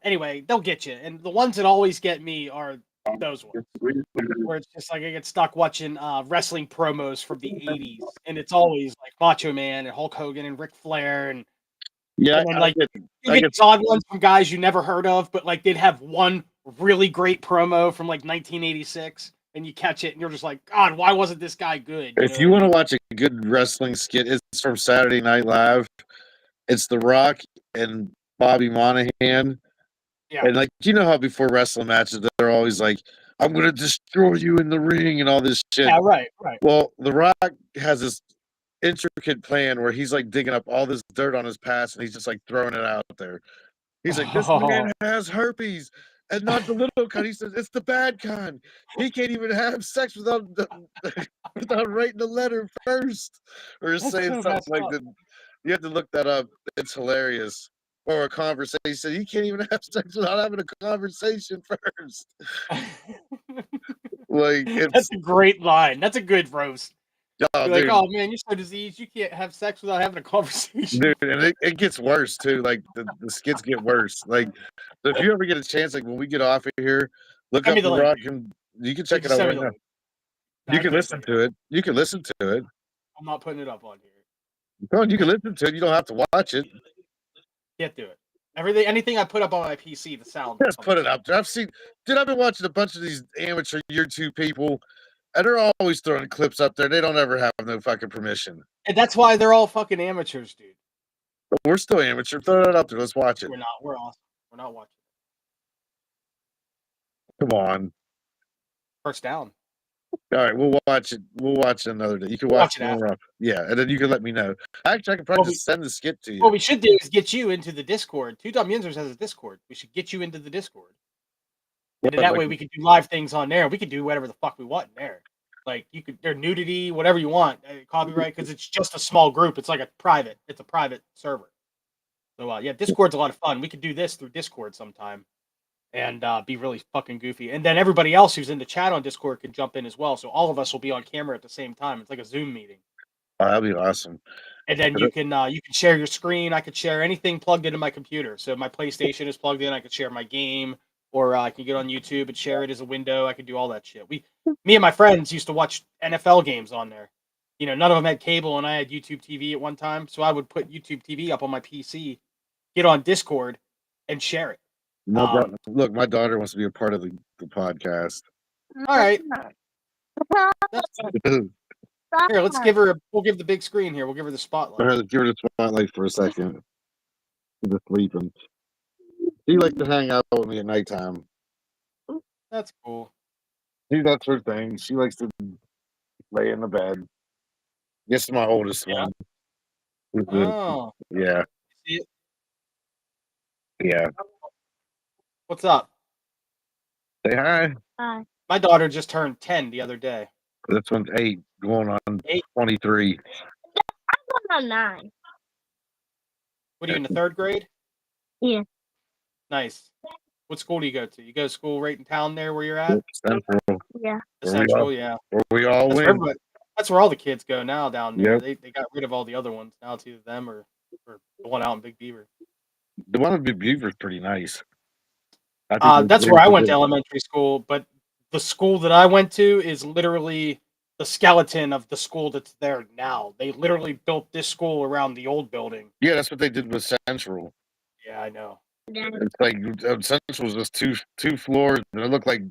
Anyway, they'll get you. And the ones that always get me are those ones. Where it's just like I get stuck watching wrestling promos from the 80s. And it's always like Macho Man and Hulk Hogan and Ric Flair and Yeah, then like you get these odd ones from guys you never heard of, but like they'd have one really great promo from like 1986, and you catch it, and you're just like, God, why wasn't this guy good? if you want to watch a good wrestling skit, it's from Saturday Night Live. It's The Rock and Bobby Monahan. Yeah. And like, you know how before wrestling matches, they're always like, I'm going to destroy you in the ring and all this shit. Yeah, right. Well, The Rock has this intricate plan where he's like digging up all this dirt on his past and he's just like throwing it out there. He's like, this man has herpes and not the little kind. He says, it's the bad kind. He can't even have sex without writing a letter first or saying something like that. You have to look that up. It's hilarious. Or a conversation. You can't even have sex without having a conversation first. Like that's a great line. That's a good roast. Oh, you're like, oh man, you're so diseased. You can't have sex without having a conversation. Dude, and it gets worse too. Like the skits get worse. Like so if you ever get a chance, like when we get off of here, look up The Rock and you can check it out right now. You can listen to it. You can listen to it. I'm not putting it up on here. No, you can listen to it. You don't have to watch it. Can't do it. Anything I put up on my PC, the sound. Just put it up there. I've been watching a bunch of these amateur YouTube people, and they're always throwing clips up there. They don't ever have no fucking permission. And that's why they're all fucking amateurs, dude. But we're still amateur. Throw it up there. Let's watch it. We're not. We're awesome. We're not watching. Come on. First down. All right, we'll watch it. We'll watch it another day. You can watch it more up. Yeah, and then you can let me know. Actually, I can probably just send the skit to you. What we should do is get you into the Discord. Yinzers has a Discord. We should get you into the Discord. And that way we can do live things on there. We can do whatever the fuck we want in there. Like you could, there's nudity, whatever you want, copyright, because it's just a small group. It's like it's a private server. So yeah, Discord's a lot of fun. We could do this through Discord sometime, and be really fucking goofy. And then everybody else who's in the chat on Discord can jump in as well. So all of us will be on camera at the same time. It's like a Zoom meeting. Oh, that'd be awesome. And then you can share your screen. I could share anything plugged into my computer. So if my PlayStation is plugged in, I could share my game, or I can get on YouTube and share it as a window. I could do all that shit. Me and my friends used to watch NFL games on there. You know, none of them had cable, and I had YouTube TV at one time. So I would put YouTube TV up on my PC, get on Discord, and share it. Look, my daughter wants to be a part of the podcast. All right. Here, we'll give the big screen here. We'll give her the spotlight. Give her the spotlight for a second. Just sleeping. She likes to hang out with me at nighttime. That's cool. See, that's her thing. She likes to lay in the bed. This is my oldest one. Oh. Yeah. Yeah. What's up? Say hi. Hi. My daughter just turned 10 the other day. This one's 8, going on 23. I'm on 9. What are you in the 3rd grade? Yeah. Nice. What school do you go to? You go to school right in town there where you're at? Central. Yeah. Central, yeah. Where we all win. That's where all the kids go now down there. Yep. They got rid of all the other ones. Now it's either them or the one out in Big Beaver. The one in Big Beaver is pretty nice. That's where I went to elementary school, but the school that I went to is literally the skeleton of the school that's there now. They literally built this school around the old building. Yeah, that's what they did with Central. Yeah, I know. It's like Central was just two floors, and it looked like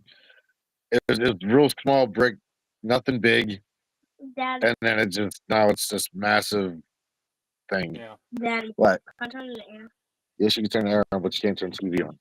it was real small brick, nothing big. Daddy. And then now it's this massive thing. Yeah. Daddy. What? I'll turn it in. Yes, you can turn the air on, but you can't turn TV on.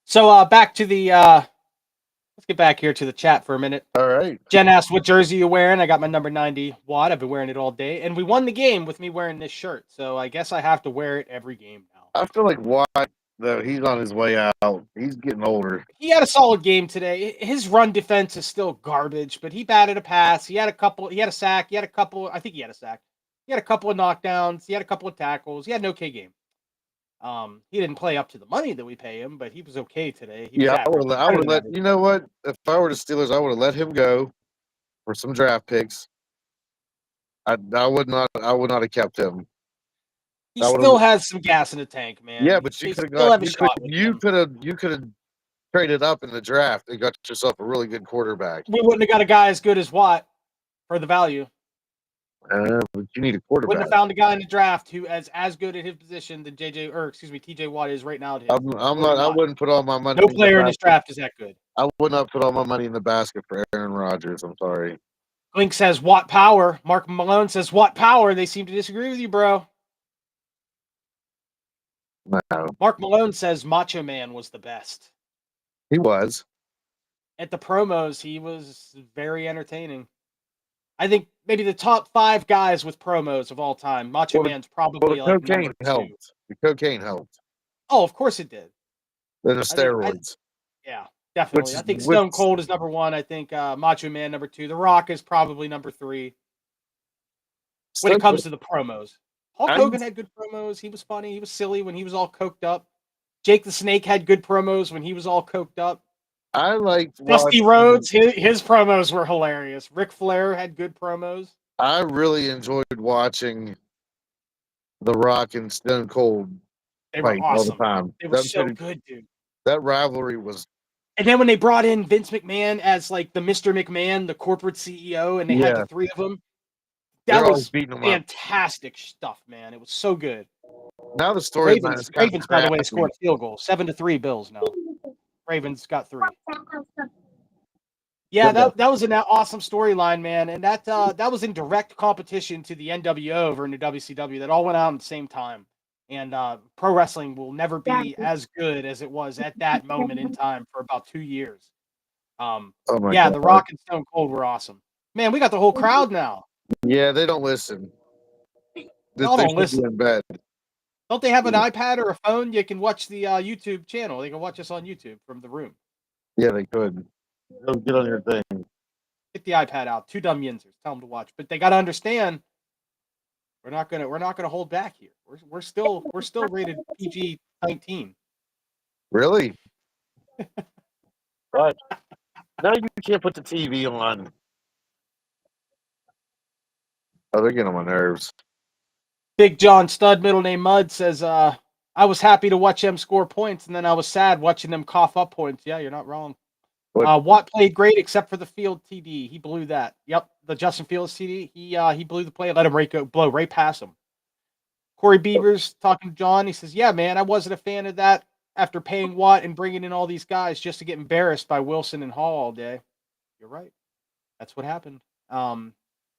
So back to the let's get back here to the chat for a minute. All right. Jen asked what jersey you wearing. I got my number 90 Watt. I've been wearing it all day, and we won the game with me wearing this shirt. So I guess I have to wear it every game now. I feel like Watt, though, he's on his way out. He's getting older. He had a solid game today. His run defense is still garbage, but he batted a pass. He had a couple. He had a sack. He had a couple. I think he had a sack. He had a couple of knockdowns. He had a couple of tackles. He had an okay game. He didn't play up to the money that we pay him, but he was okay today. He was Yeah, I would average. have let. You know what? If I were the Steelers, I would have let him go for some draft picks. I would not. I would not have kept him. He That would've- still has some gas in the tank, man. Yeah, but They you could have still got. have a shot with him. You could have traded up in the draft and got yourself a really good quarterback. We wouldn't have got a guy as good as Watt for the value. But you need a Wouldn't quarterback. have found a guy in the draft who is as good at his position than TJ Watt is right now. I'm not. I wouldn't put all my money. No player in this draft is that good. I would not put all my money in the basket for Aaron Rodgers. I'm sorry. Link says Watt power. Mark Malone says Watt power. They seem to disagree with you, bro. No, Mark Malone says Macho Man was the best. he was. At the promos, he was very entertaining. I think maybe the top 5 guys with promos of all time. Macho Man's probably Well, like the cocaine number 2. helped. The cocaine helped. Oh, of course it did. Then the steroids. Yeah, definitely. Which- I think which- Stone Cold is number 1. I think Macho Man number 2. The Rock is probably number 3 when it comes to the promos. Hulk Hogan had good promos. He was funny. He was silly when he was all coked up. Jake the Snake had good promos when he was all coked up. I liked Dusty watching- Rhodes, his promos were hilarious. Ric Flair had good promos. I really enjoyed watching The Rock and Stone Cold They were fight all the awesome. time. They were That so shit- good, dude. That rivalry was. And then when they brought in Vince McMahon as like the Mr. McMahon, the corporate CEO, and they had Yeah. the 3 of them, They're that always was beating them up. fantastic stuff, man. It was so good. Now the storyline is kind Ravens, of by the way, crappy. scored a field goal. 7-3 Bills now. Ravens got 3. Yeah, that was an awesome storyline, man, and that was in direct competition to the NWO over in the WCW. That all went out at the same time, and pro wrestling will never be as good as it was at that moment in time for about 2 years. Oh my Yeah, God. The Rock and Stone Cold were awesome. Man, we got the whole crowd now. Yeah, they don't listen. Y'all They don't should be listen. in bed. Don't they have an iPad or a phone? You can watch the YouTube channel. They can watch us on YouTube from the room. Yeah, they could. Go get on your thing. Get the iPad out. 2 dumb Yinzers. Tell them to watch. But they got to understand we're not gonna hold back here. We're still rated PG-19. Really? What? No, you can't put the TV on. Oh, they're getting on my nerves. Big John Stud, middle name Mud, says I was happy to watch them score points, and then I was sad watching them cough up points. Yeah, you're not wrong. What? Watt played great except for the field TD. He blew that. Yep, the Justin Fields TD. He blew the play. Let him blow right past him. Corey Beavers talking to John. He says, "Yeah, man, I wasn't a fan of that after paying Watt and bringing in all these guys just to get embarrassed by Wilson and Hall all day." You're right. That's what happened.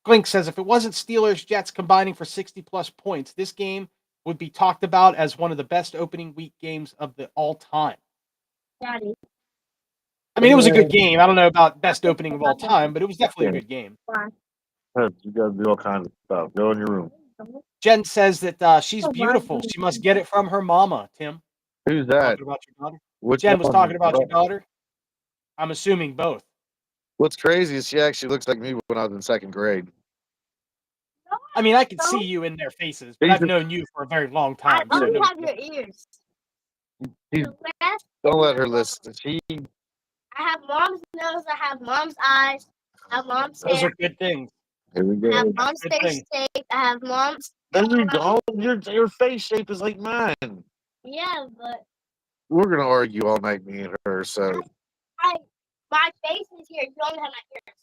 Glink says, if it wasn't Steelers Jets combining for 60+ points, this game would be talked about as one of the best opening week games of the all time. Daddy. I mean, it was a good game. I don't know about best opening of all time, but it was definitely a good game. You gotta do all kinds of stuff. Go in your room. Jen says that she's beautiful. She must get it from her mama, Tim. Who's that? Talking about your daughter. Which Jen was one? talking about your daughter. I'm assuming both. What's crazy is she actually looks like me when I was in 2nd grade. I mean, I can see you in their faces, but I've known you for a very long I time. so only no- have your ears. She's- The rest, Don't let her listen. I have mom's nose, I have mom's eyes, I have mom's Those hair, are good things. Here we I go. have mom's Good face shape, I have mom's. There you go. Your face shape is like mine. Yeah, but We're gonna argue all night, me and her. So my face is here. You don't have my ears.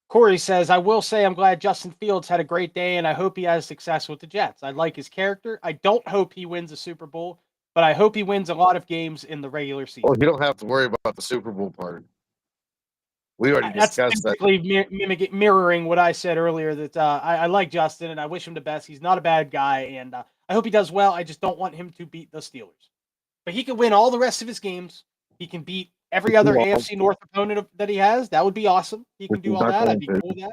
Corey says, I will say I'm glad Justin Fields had a great day, and I hope he has success with the Jets. I like his character. I don't hope he wins a Super Bowl, but I hope he wins a lot of games in the regular season. well, you don't have to worry about the Super Bowl part. We already That's discussed that. basically mirroring what I said earlier. That I like Justin and I wish him the best. He's not a bad guy, and I hope he does well. I just don't want him to beat the Steelers. But he can win all the rest of his games. He can beat every other AFC North opponent that he has. That would be awesome. He can do all that. I'd be cool with that.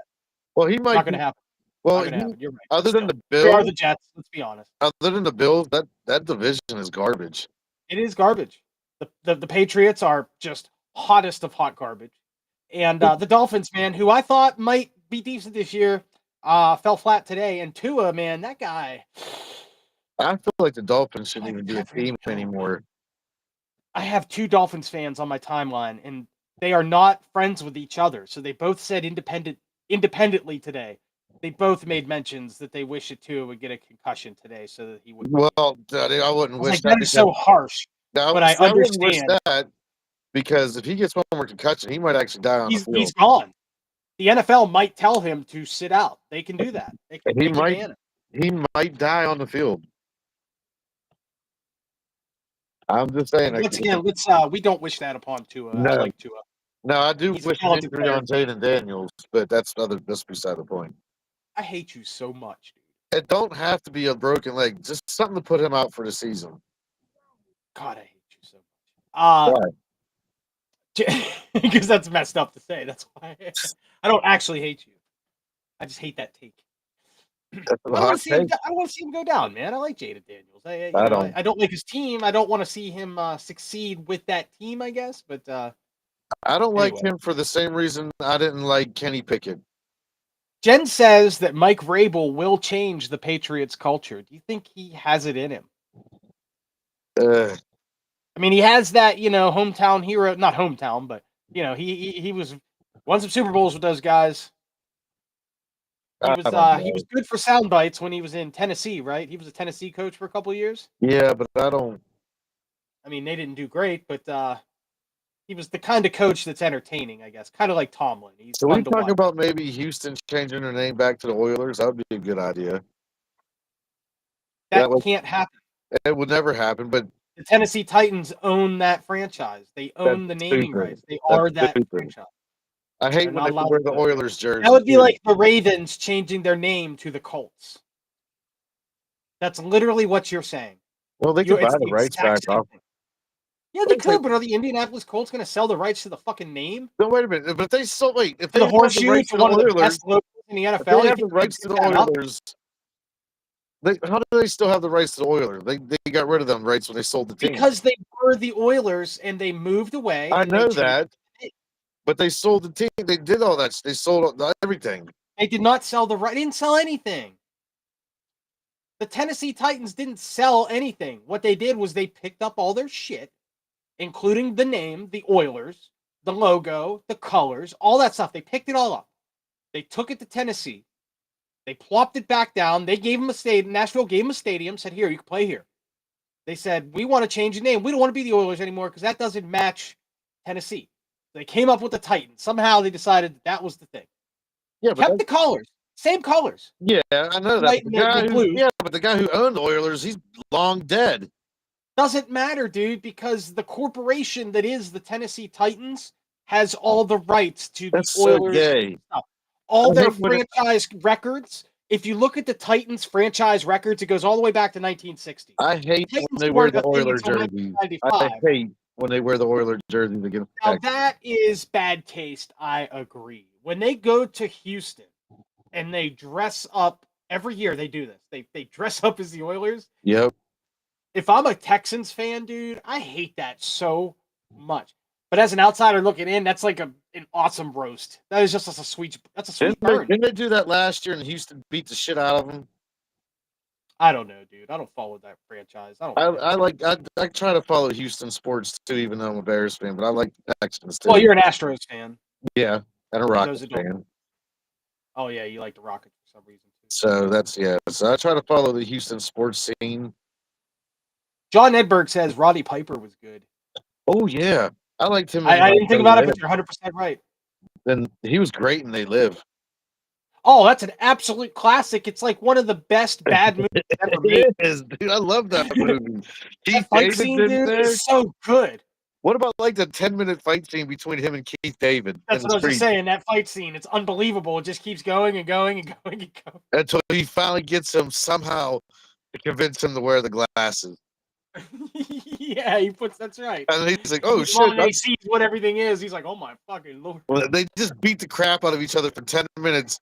Well, he It's might. not going to happen. Well, Not going to happen. You're right. other than Still, the they are Bills, the Jets. Let's be honest. other than the Bills, that division is garbage. It is garbage. The Patriots are just hottest of hot garbage. And the Dolphins, man, who I thought might be decent this year, fell flat today. And Tua, man, that guy. I feel like the Dolphins shouldn't even be a team anymore. I have 2 Dolphins fans on my timeline, and they are not friends with each other. So they both said independently today. They both made mentions that they wish that Tua would get a concussion today, so that he would. Well, I wouldn't wish that is so harsh. But I wouldn't wish understand that because if he gets one more concussion, he might actually die on the field. he's gone. The NFL might tell him to sit out. They can do that. He might die on the field. I'm just saying. Once again, we don't wish that upon Tua. No. I like Tua. No, I do He's a wish an talented injury player. on Jaden Daniels, but that's beside the point. I hate you so much, dude. It don't have to be a broken leg, just something to put him out for the season. God, I hate you so much. Because that's messed up to say. That's why I don't actually hate you. I just hate that take. I don't want to see him go down, man. I like Jaden Daniels. I don't like his team. I don't want to see him succeed with that team, I guess. But I don't like him for the same reason I didn't like Kenny Pickett. Jen says that Mike Vrabel will change the Patriots culture. Do you think he has it in him? I mean, he has that, hometown hero, not hometown, but he won some Super Bowls with those guys. He was good for sound bites when he was in Tennessee, right? He was a Tennessee coach for a couple of years. Yeah, but I don't. I mean, they didn't do great, but he was the kind of coach that's entertaining, I guess. Kind of like Tomlin. So we talk about maybe Houston changing their name back to the Oilers. That would be a good idea. That can't happen. It would never happen, but the Tennessee Titans own that franchise. They own the naming rights. They are that franchise. I hate when they wear the Oilers jersey. That would be like the Ravens changing their name to the Colts. That's literally what you're saying. Well, they could buy the rights back off. Yeah, they could, but are the Indianapolis Colts going to sell the rights to the fucking name? No, wait a minute. But they still if they the horseshoe to one of the best logos in the NFL. They have the rights to the Oilers. How do they still have the rights to the Oilers? They got rid of them rights when they sold the team. Because they were the Oilers and they moved away. I know that. But they sold the team. They did all that. They sold everything. They did not sell the right. They didn't sell anything. The Tennessee Titans didn't sell anything. What they did was they picked up all their shit, including the name, the Oilers, the logo, the colors, all that stuff. They picked it all up. They took it to Tennessee. They plopped it back down. They gave them a stadium. Nashville gave them a stadium, said, here, you can play here. They said, we want to change the name. We don't want to be the Oilers anymore because that doesn't match Tennessee. They came up with the Titans. Somehow they decided that was the thing. Yeah, but kept the colors. Same colors. Yeah, I know that. But the guy who owned the Oilers, he's long dead. Doesn't matter, dude, because the corporation that is the Tennessee Titans has all the rights to the Oilers. So gay. All their franchise records. If you look at the Titans franchise records, it goes all the way back to 1960. I hate when they wear the Oilers jerseys. I hate when they wear the Oilers jerseys against. Now that is bad taste. I agree. When they go to Houston and they dress up every year, they do this. They dress up as the Oilers. Yep. If I'm a Texans fan, dude, I hate that so much. But as an outsider looking in, that's like an awesome roast. That is just a sweet. That's a sweet burn. Didn't they do that last year and Houston beat the shit out of them? I don't know, dude. I don't follow that franchise. I try to follow Houston sports too, even though I'm a Bears fan. But I like the Texans too. Well, you're an Astros fan. Yeah, and a Rockets fan. Oh yeah, you like the Rockets for some reason too. So that's So I try to follow the Houston sports scene. John Edberg says Roddy Piper was good. Oh yeah, I liked him. I didn't think about it, but you're 100% right. Then he was great in They Live. Oh, that's an absolute classic. It's like one of the best bad movies ever made. It is, dude. I love that movie. That fight scene, dude, is so good. What about like the 10-minute fight scene between him and Keith David? That's what I was just saying. That fight scene, it's unbelievable. It just keeps going and going and going and going. Until he finally gets him somehow to convince him to wear the glasses. Yeah, that's right. And he's like, oh, shit. And he sees what everything is. He's like, oh, my fucking Lord. Well, they just beat the crap out of each other for 10 minutes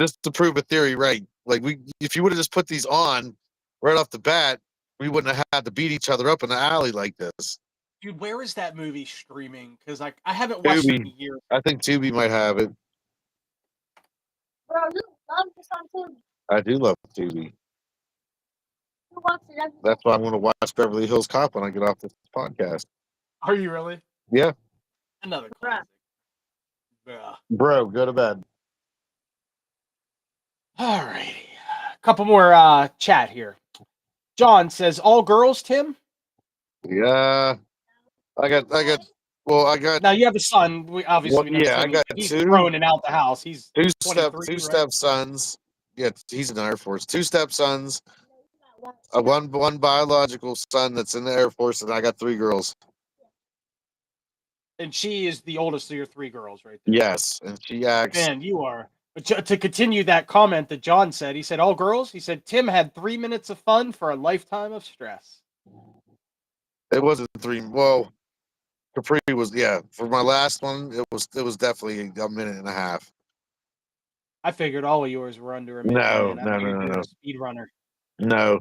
just to prove a theory right. Like, if you would have just put these on right off the bat, we wouldn't have had to beat each other up in the alley like this. Dude, where is that movie streaming? Because I haven't watched it in a year. I think Tubi might have it. Bro, you love this on Tubi. I do love Tubi. You watch it every That's why I'm going to watch Beverly Hills Cop when I get off this podcast. Are you really? Yeah. Another classic. Yeah. Bro, go to bed. All righty. A couple more chat here. John says, all girls, Tim? Yeah. I got. Now you have a son. He's two. throwing it out the house. He's two 23, right? stepsons. Yeah, he's in the Air Force. Two stepsons. One biological son that's in the Air Force, and I got 3 girls. And she is the oldest of your 3 girls, right there. Yes, and she acts. Man, you are. But to continue that comment that John said, he said, all girls? He said, Tim had 3 minutes of fun for a lifetime of stress. It wasn't 3. Well, Capri was, for my last one, it was definitely a minute and a half. I figured all of yours were under a minute. No. Speed runner. No.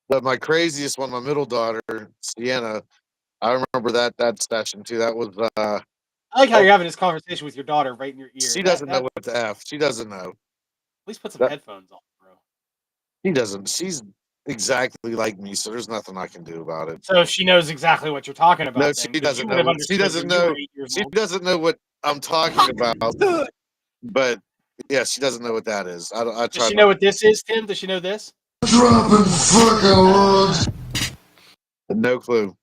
But my craziest one, my middle daughter, Sienna, I remember that session too. That was I like how you're having this conversation with your daughter right in your ear. She doesn't know what to F. She doesn't know. At least put some headphones on, bro. She doesn't. She's exactly like me, so there's nothing I can do about it. So she knows exactly what you're talking about. No, she doesn't know. She doesn't know. She doesn't know what I'm talking about. But yeah, she doesn't know what that is. Does she know what this is, Tim? Does she know this? Dropping fucking loads. No clue.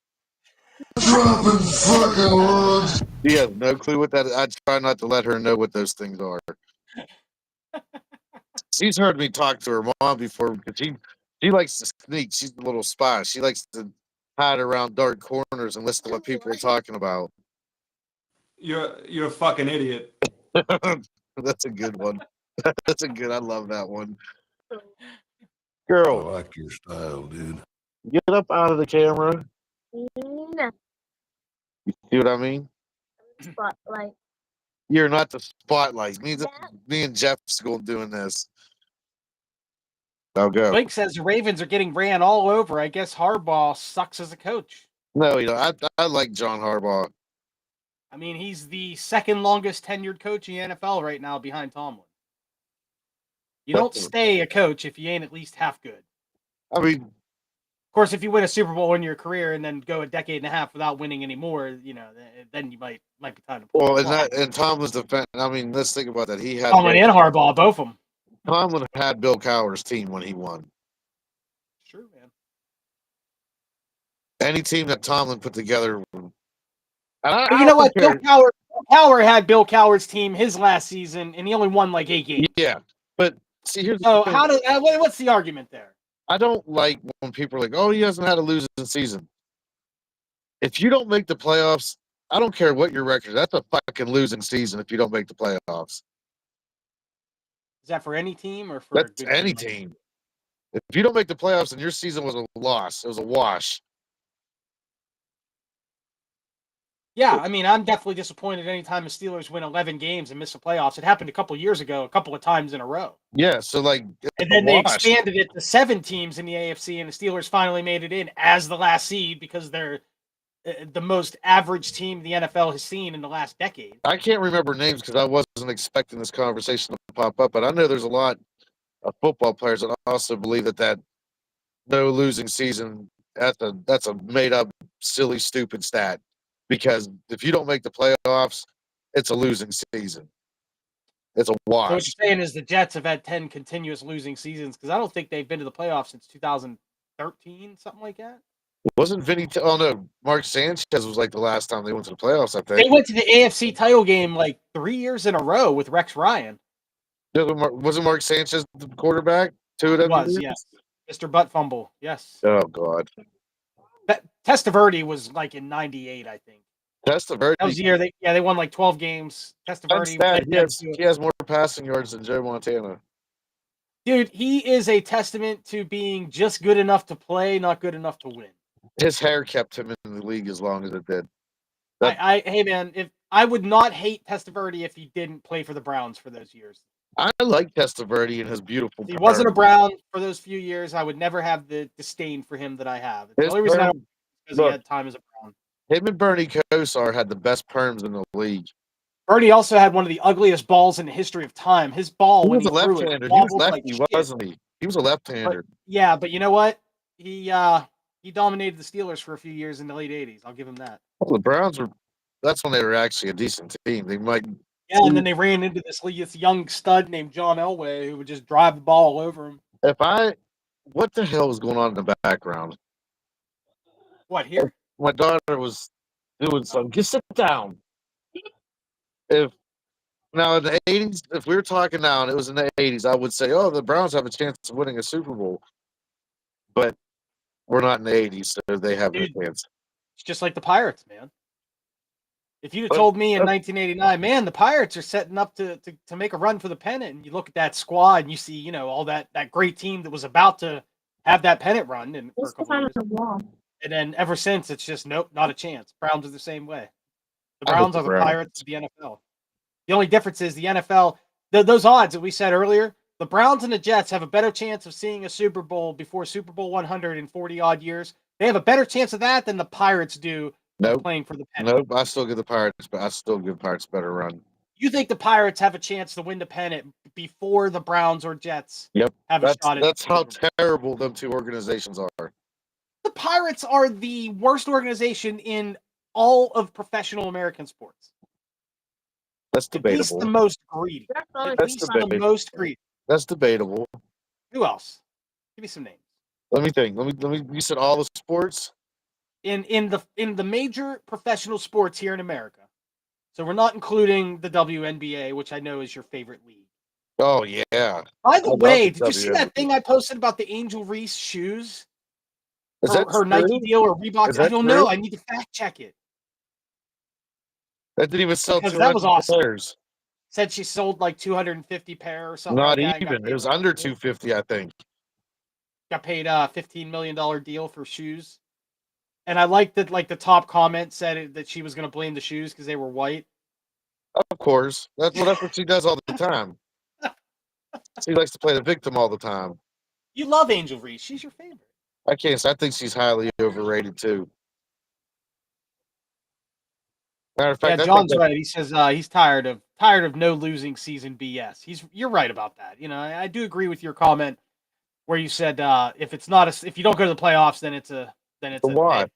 Dropping fucking loads. She has no clue what that is. I try not to let her know what those things are. She's heard me talk to her mom before because she likes to sneak. She's a little spy. She likes to hide around dark corners and listen to what people are talking about. You're a fucking idiot. That's a good one. That's a good. I love that one. Girl, I like your style, dude. Get up out of the camera. No. You see what I mean? Spotlight. You're not the spotlight. Me and Jeff's going doing this. I'll go. Blake says the Ravens are getting ran all over. I guess Harbaugh sucks as a coach. No, I like John Harbaugh. I mean, he's the second longest tenured coach in the NFL right now behind Tomlin. You don't stay a coach if you ain't at least half good. I mean, of course, if you win a Super Bowl in your career and then go a decade and a half without winning anymore, then you might be time to pull. Well, and Tomlin's defense. I mean, let's think about that. He had Tomlin and Harbaugh, both of them. Tomlin had Bill Cowher's team when he won. True, man. Any team that Tomlin put together. But you know what? Bill Cowher had Bill Cowher's team his last season, and he only won like 8 games. Yeah, but see, here's so what's the argument there? I don't like when people are like, "Oh, he hasn't had a losing season." If you don't make the playoffs, I don't care what your record is. That's a fucking losing season if you don't make the playoffs. Is that for any team or for that's any team? If you don't make the playoffs, then your season was a loss. It was a wash. Yeah, I mean, I'm definitely disappointed anytime the Steelers win 11 games and miss the playoffs. It happened a couple of years ago, a couple of times in a row. Yeah, so like... And then they expanded it to 7 teams in the AFC, and the Steelers finally made it in as the last seed because they're the most average team the NFL has seen in the last decade. I can't remember names because I wasn't expecting this conversation to pop up, but I know there's a lot of football players that also believe that no losing season, that's a made-up, silly, stupid stat. Because if you don't make the playoffs, it's a losing season. It's a wash. So what you're saying is the Jets have had 10 continuous losing seasons because I don't think they've been to the playoffs since 2013, something like that. Wasn't Vinny? Oh no, Mark Sanchez was like the last time they went to the playoffs. I think they went to the AFC title game like 3 years in a row with Rex Ryan. Wasn't Mark Sanchez the quarterback? 2 of them. Was yes, Mr. Butt Fumble. Yes. Oh God. Testaverde was like in '98, I think. Testaverde. That was the year they won like 12 games. Testaverde led them to he has more passing yards than Joe Montana. Dude, he is a testament to being just good enough to play, not good enough to win. His hair kept him in the league as long as it did. Hey man, if I would not hate Testaverde if he didn't play for the Browns for those years. I like Testaverde and his beautiful. If he wasn't a Brown for those few years, I would never have the disdain for him that I have. It's the only reason because he had time as a Brown. Him and Bernie Kosar had the best perms in the league. Bernie also had one of the ugliest balls in the history of time. His ball, when he threw it, left-hander. He was lefty, lefty, wasn't he? He was a left-hander. But you know what? He dominated the Steelers for a few years in the late '80s. I'll give him that. Well, the Browns were. That's when they were actually a decent team. They might. Yeah, and then they ran into this young stud named John Elway who would just drive the ball all over him. What the hell was going on in the background? What here? My daughter was doing something. Just sit down. Now in the '80s, if we were talking now and it was in the '80s, I would say, "Oh, the Browns have a chance of winning a Super Bowl," but we're not in the '80s, so they have no chance. It's just like the Pirates, man. If you'd have told me in 1989, man, the Pirates are setting up to make a run for the pennant, and you look at that squad and you see, all that great team that was about to have that pennant run, and for a couple of years, and then ever since, it's just nope, not a chance. Browns are the same way. The Browns are the Pirates of the NFL. The only difference is the NFL, those odds that we said earlier, the Browns and the Jets have a better chance of seeing a Super Bowl before Super Bowl 100 in 40-odd years. They have a better chance of that than the Pirates do playing for the pennant. Nope, I still give the Pirates, but I still give Pirates a better run. You think the Pirates have a chance to win the pennant before the Browns or Jets have a shot at That's how terrible them two organizations are. The Pirates are the worst organization in all of professional American sports. That's debatable. At least the most greedy. The most greedy. That's debatable. Who else? Give me some names. Let me think. Let me. You said all the sports in the major professional sports here in America. So we're not including the WNBA, which I know is your favorite league. Oh yeah. By the way, did you see that thing I posted about the Angel Reese shoes? Her Nike deal or Reebok? I don't know. I need to fact check it. That didn't even sell 200 that was awesome. pairs. Said she sold like 250 pair or something. Not like even. It was under 250, I think. Got paid a $15 million deal for shoes. And I liked that, like, the top comment said that she was going to blame the shoes because they were white. Of course. That's what she does all the time. She likes to play the victim all the time. You love Angel Reese. She's your favorite. I can't. I think she's highly overrated, too. Matter of fact, John's right. He says he's tired of no losing season BS. You're right about that. I do agree with your comment where you said if you don't go to the playoffs, then it's a what?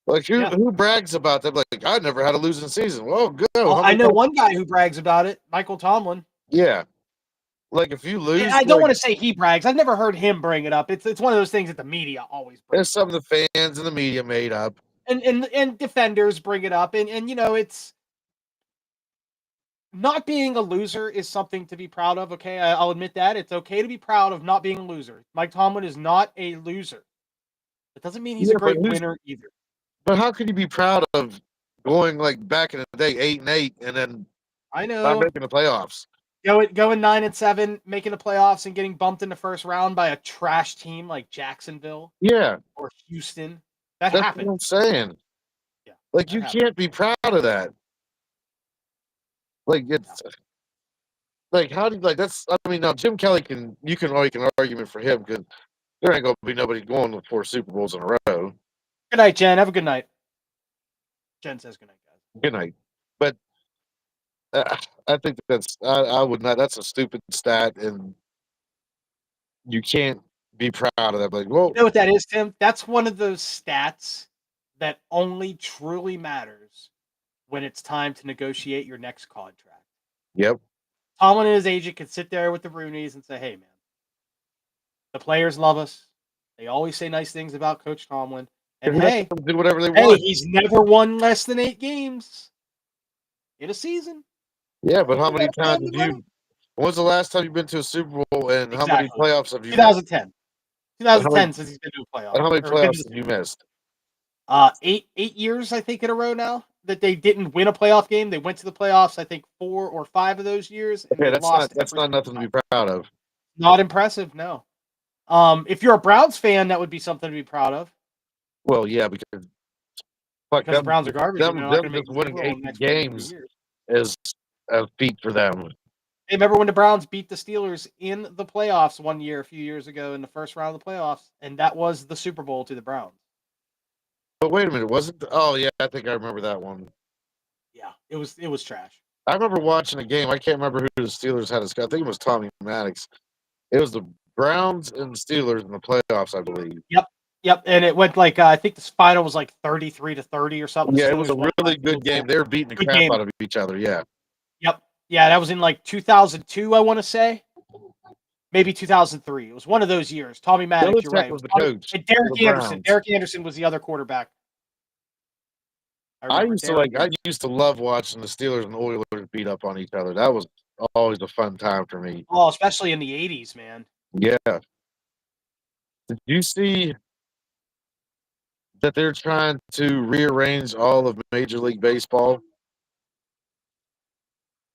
Like who brags about that? Like I never had a losing season. Well, good. I know one guy who brags about it, Michael Tomlin. Yeah. Like if you lose, I don't want to say he brags. I've never heard him bring it up. It's one of those things that the media always brings. It's some of the fans and the media made up. And defenders bring it up, and it's not being a loser is something to be proud of. Okay, I'll admit that it's okay to be proud of not being a loser. Mike Tomlin is not a loser. That doesn't mean he's a great winner either. But how could you be proud of going like back in the day 8-8 and then not making the playoffs? Going 9-7, making the playoffs and getting bumped in the first round by a trash team like Jacksonville, or Houston. That's happened. What I'm saying. Yeah, like you can't be proud of that. Like it's like how do you like that's? I mean, now Jim Kelly you can make an argument for him because there ain't gonna be nobody going with 4 Super Bowls in a row. Good night, Jen. Have a good night. Jen says good night, guys. Good night. But I think I would not. That's a stupid stat, and you can't be proud of that. Like, well, you know what that is, Tim? That's one of those stats that only truly matters when it's time to negotiate your next contract. Yep. Tomlin and his agent can sit there with the Rooneys and say, "Hey, man, the players love us. They always say nice things about Coach Tomlin, and hey, do whatever they want. He's never won less than 8 games in a season." Yeah, but how many times have you? When's the last time you've been to a Super Bowl, and how many playoffs have you? 2010. 2010 since he's been to a playoff. And how many Or been playoffs to have you missed? eight years, I think, in a row now that they didn't win a playoff game. They went to the playoffs, I think, 4 or 5 of those years, and Okay, they lost. that's not nothing to be proud of. Not impressive, no. If you're a Browns fan, that would be something to be proud of. Well, yeah, because fuck Because the them, Browns are garbage and they're not them going to make just the Super winning Bowl in 8 the next 1 or 2 games years. is a feat for them. Hey, remember when the Browns beat the Steelers in the playoffs one year, a few years ago, in the first round of the playoffs, and that was the Super Bowl to the Browns. But wait a minute, wasn't? Oh yeah, I think I remember that one. Yeah, it was trash. I remember watching a game. I can't remember who the Steelers had as. I think it was Tommy Maddox. It was the Browns and Steelers in the playoffs, I believe. Yep, and it went like I think this final was like 33-30 or something. Yeah, The it was Steelers a won by really a field good game. goal. They were beating the Good crap game. out of each other. Yeah. Yep. Yeah, that was in like 2002, I want to say. Maybe 2003. It was one of those years. Tommy Maddox, you're Belichick right. was the Tommy- coach And for Derek the Anderson. Browns. Derek Anderson was the other quarterback. I I remember. used to Derek I used to love watching the Steelers and Oilers beat up on each other. That was always a fun time for me. Oh, especially in the 80s, man. Yeah. Did you see that they're trying to rearrange all of Major League Baseball?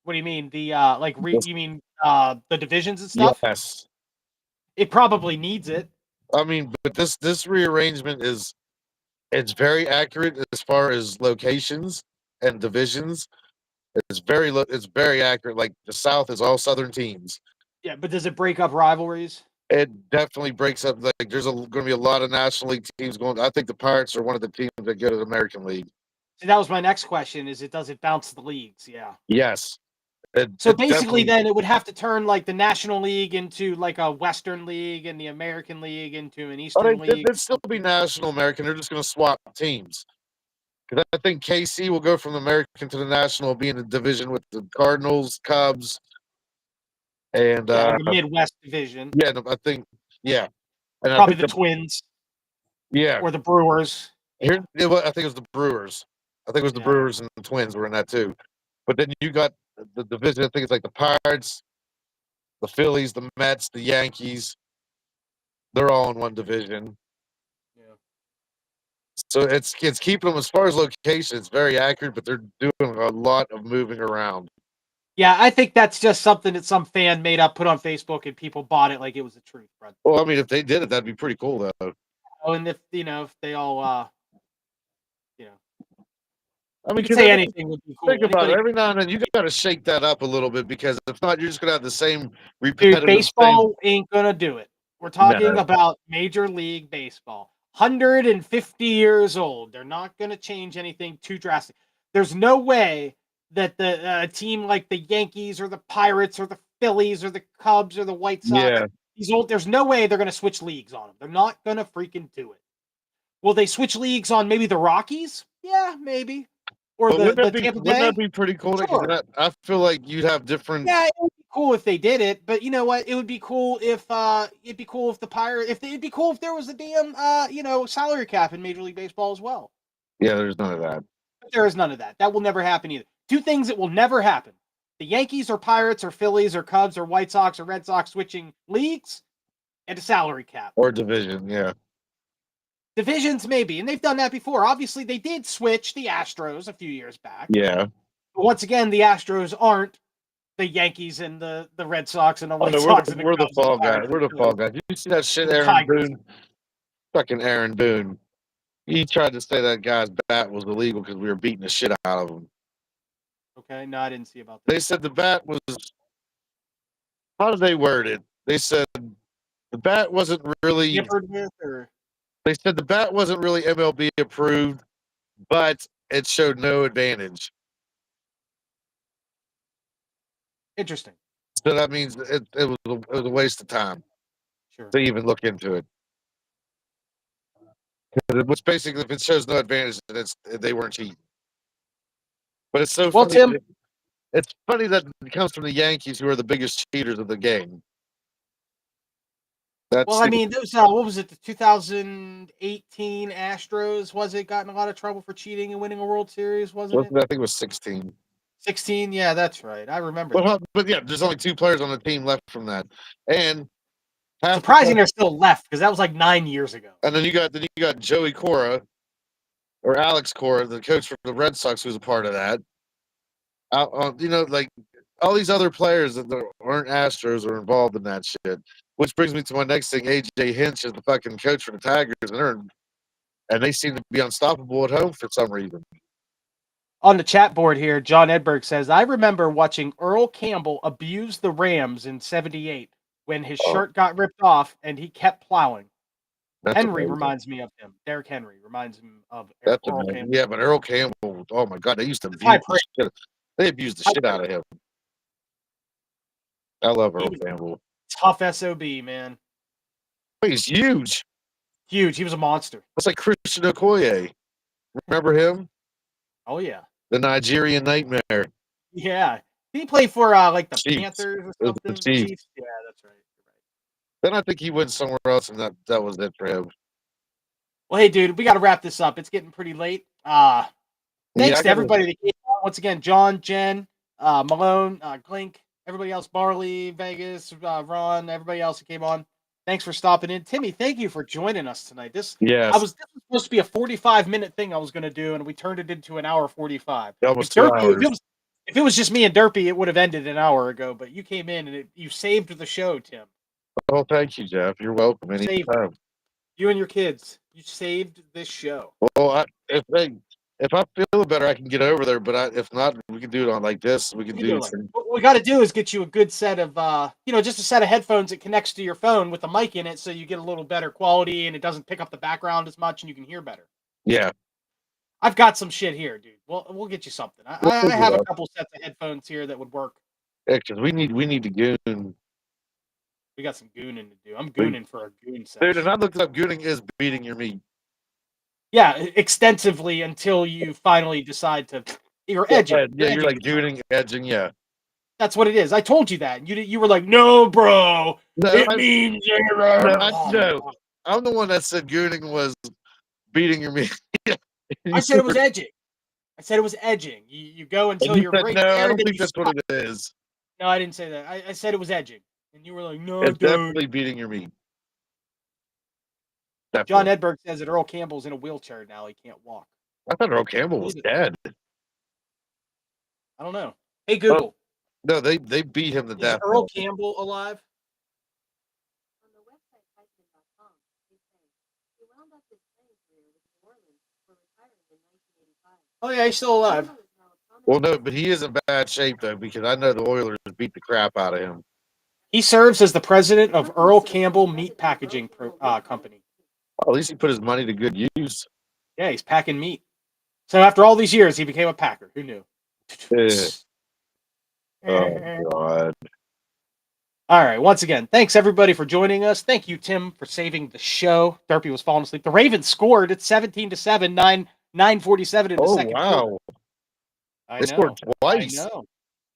What do you mean? The Yes. you mean the divisions and stuff? Yes. It probably needs it. I mean, but this rearrangement it's very accurate as far as locations and divisions. It's very accurate. Like the South is all Southern teams. Yeah, but does it break up rivalries? It definitely breaks up. Like there's going to be a lot of National League teams going. I think the Pirates are one of the teams that go to the American League. See, that was my next question. Does it bounce the leagues? Yeah. Yes. So basically, then it would have to turn like the National League into like a Western League and the American League into an Eastern League. They'd still be National American. They're just going to swap teams. Because I think KC will go from the American to the National, be in the division with the Cardinals, Cubs, and Yeah, like a Midwest division. yeah, I think yeah, and Probably I the think Twins yeah. or the Brewers. Here, I think it was the Brewers. I think it was the Yeah. Brewers and the Twins were in that too. But then you got the division. I think it's like the Pirates, the Phillies, the Mets, the Yankees. They're all in one division. Yeah. So it's keeping them as far as location. It's very accurate, but they're doing a lot of moving around. Yeah, I think that's just something that some fan made up, put on Facebook, and people bought it like it was the truth, bro. Well, I mean, if they did it, that'd be pretty cool, though. Oh, and if they all, I mean, you could say anything would be cool. think about it. Anybody- Every now and then, you got to shake that up a little bit because if not, you're just gonna have the same repetitive. Dude, baseball ain't gonna do it. We're talking No. about Major League Baseball. 150 years old. They're not gonna change anything too drastic. There's no way that the team like the Yankees or the Pirates or the Phillies or the Cubs or the White Sox, Yeah. there's no way they're gonna switch leagues on them. They're not gonna freaking do it. Will they switch leagues on maybe the Rockies? Yeah, maybe. Or But the wouldn't Tampa that Bay? be pretty cool? Sure. I feel like you'd have different. Yeah, it would be cool if they did it, but you know what? It would be cool if the Pirate it'd be cool if there was a damn salary cap in Major League Baseball as well. Yeah, there's none of that. But there is none of that. That will never happen either. Two things that will never happen. The Yankees or Pirates or Phillies or Cubs or White Sox or Red Sox switching leagues and a salary cap. Or division, yeah. Divisions maybe, and they've done that before. Obviously, they did switch the Astros a few years back. Yeah. But once again, the Astros aren't the Yankees and the Red Sox and the White No, Sox and the we're the Cubs and fall Pirates guys. We're the and fall guys. You see that shit, The Aaron Tigers. Boone? Fucking Aaron Boone. He tried to say that guy's bat was illegal because we were beating the shit out of him. Okay, no, I didn't see about that. They said the bat was. How did they word it? They said the bat wasn't really. Tampered with, or They said the bat wasn't really MLB approved, but it showed no advantage. interesting. So that means it was a waste of time Sure. to even look into it. Which basically, if it shows no advantage, then they weren't cheating. But it's so Well, funny. Tim- It's funny that it comes from the Yankees, who are the biggest cheaters of the game. Well, I mean, those what was it? The 2018 Astros was it got in a lot of trouble for cheating and winning a World Series? Wasn't it? I think it was 16. 16. Yeah, that's right. I remember. that. But yeah, there's only 2 players on the team left from that, and Half the Surprising time. they're still left because that was like 9 years ago. And then you got Joey Cora or Alex Cora, the coach for the Red Sox, who's a part of that. Like all these other players that aren't Astros are involved in that shit. Which brings me to my next thing. AJ Hinch is the fucking coach for the Tigers, and they seem to be unstoppable at home for some reason. On the chat board here, John Edberg says, I remember watching Earl Campbell abuse the Rams in 78 when his shirt got ripped off and he kept plowing. That's Henry amazing. reminds me of him. Derrick Henry reminds him of That's Earl amazing. Campbell. Yeah, but Earl Campbell, oh my God, they used to High abuse the shit. They abused the shit out of him. I love Earl Campbell. Tough SOB, man. He's huge. Huge. He was a monster. It's like Christian Okoye. Remember him? Oh, yeah. The Nigerian Nightmare. Yeah. Did he play for like the Chiefs. Panthers or It was the something? Chiefs. Yeah, that's right. Then I think he went somewhere else, and that was it for him. Well, hey, dude, we got to wrap this up. It's getting pretty late. Thanks to everybody that came on. Once again, John, Jen, Malone, Glink, everybody else, Barley, Vegas, Ron, everybody else that came on. Thanks for stopping in. Timmy, thank you for joining us tonight. This was supposed to be a 45-minute thing I was going to do, and we turned it into an hour 45. Almost 2 hours. If it was just me and Derpy, it would have ended an hour ago, but you came in and you saved the show, Tim. Oh, thank you, Jeff. You're welcome anytime. You and your kids, you saved this show. Well, if I feel better, I can get over there. But if not, we can do it on like this. We can do. What we got to do is get you a good set of, just a set of headphones that connects to your phone with a mic in it, so you get a little better quality and it doesn't pick up the background as much, and you can hear better. Yeah. I've got some shit here, dude. We'll get you something. I have a couple sets of headphones here that would work. Yeah, because we need to goon. We got some gooning to do. I'm gooning for a goon session. Dude, and I looked up, gooning is beating your meat. Yeah, extensively until you finally decide to. You're edging. Yeah, you're like gooning, edging. Yeah, that's what it is. I told you that. You were like, no, bro. It means no. I'm the one that said gooning was beating your meat. I said it was edging. I said it was edging. You go until you're right there. I don't think that's what it is. No, I didn't say that. I said it was edging. And you were like, no, it's definitely beating your meat. Definitely. John Edberg says that Earl Campbell's in a wheelchair now. He can't walk. I thought Earl Campbell was dead. I don't know. Hey, Google. No, they beat him to death. Is Earl Campbell alive? On the website Heisman.com, they say he wound up his playing career with New Orleans before retiring in 1985. Oh, yeah, he's still alive. Well, no, but he is in bad shape, though, because I know the Oilers beat the crap out of him. He serves as the president of Earl Campbell Meat Packaging Company. Well, at least he put his money to good use. Yeah, he's packing meat. So after all these years, he became a packer. Who knew? Oh, God. All right. Once again, thanks, everybody, for joining us. Thank you, Tim, for saving the show. Derpy was falling asleep. The Ravens scored. It's 17-7, 9:47 in the second quarter. They scored twice. I know.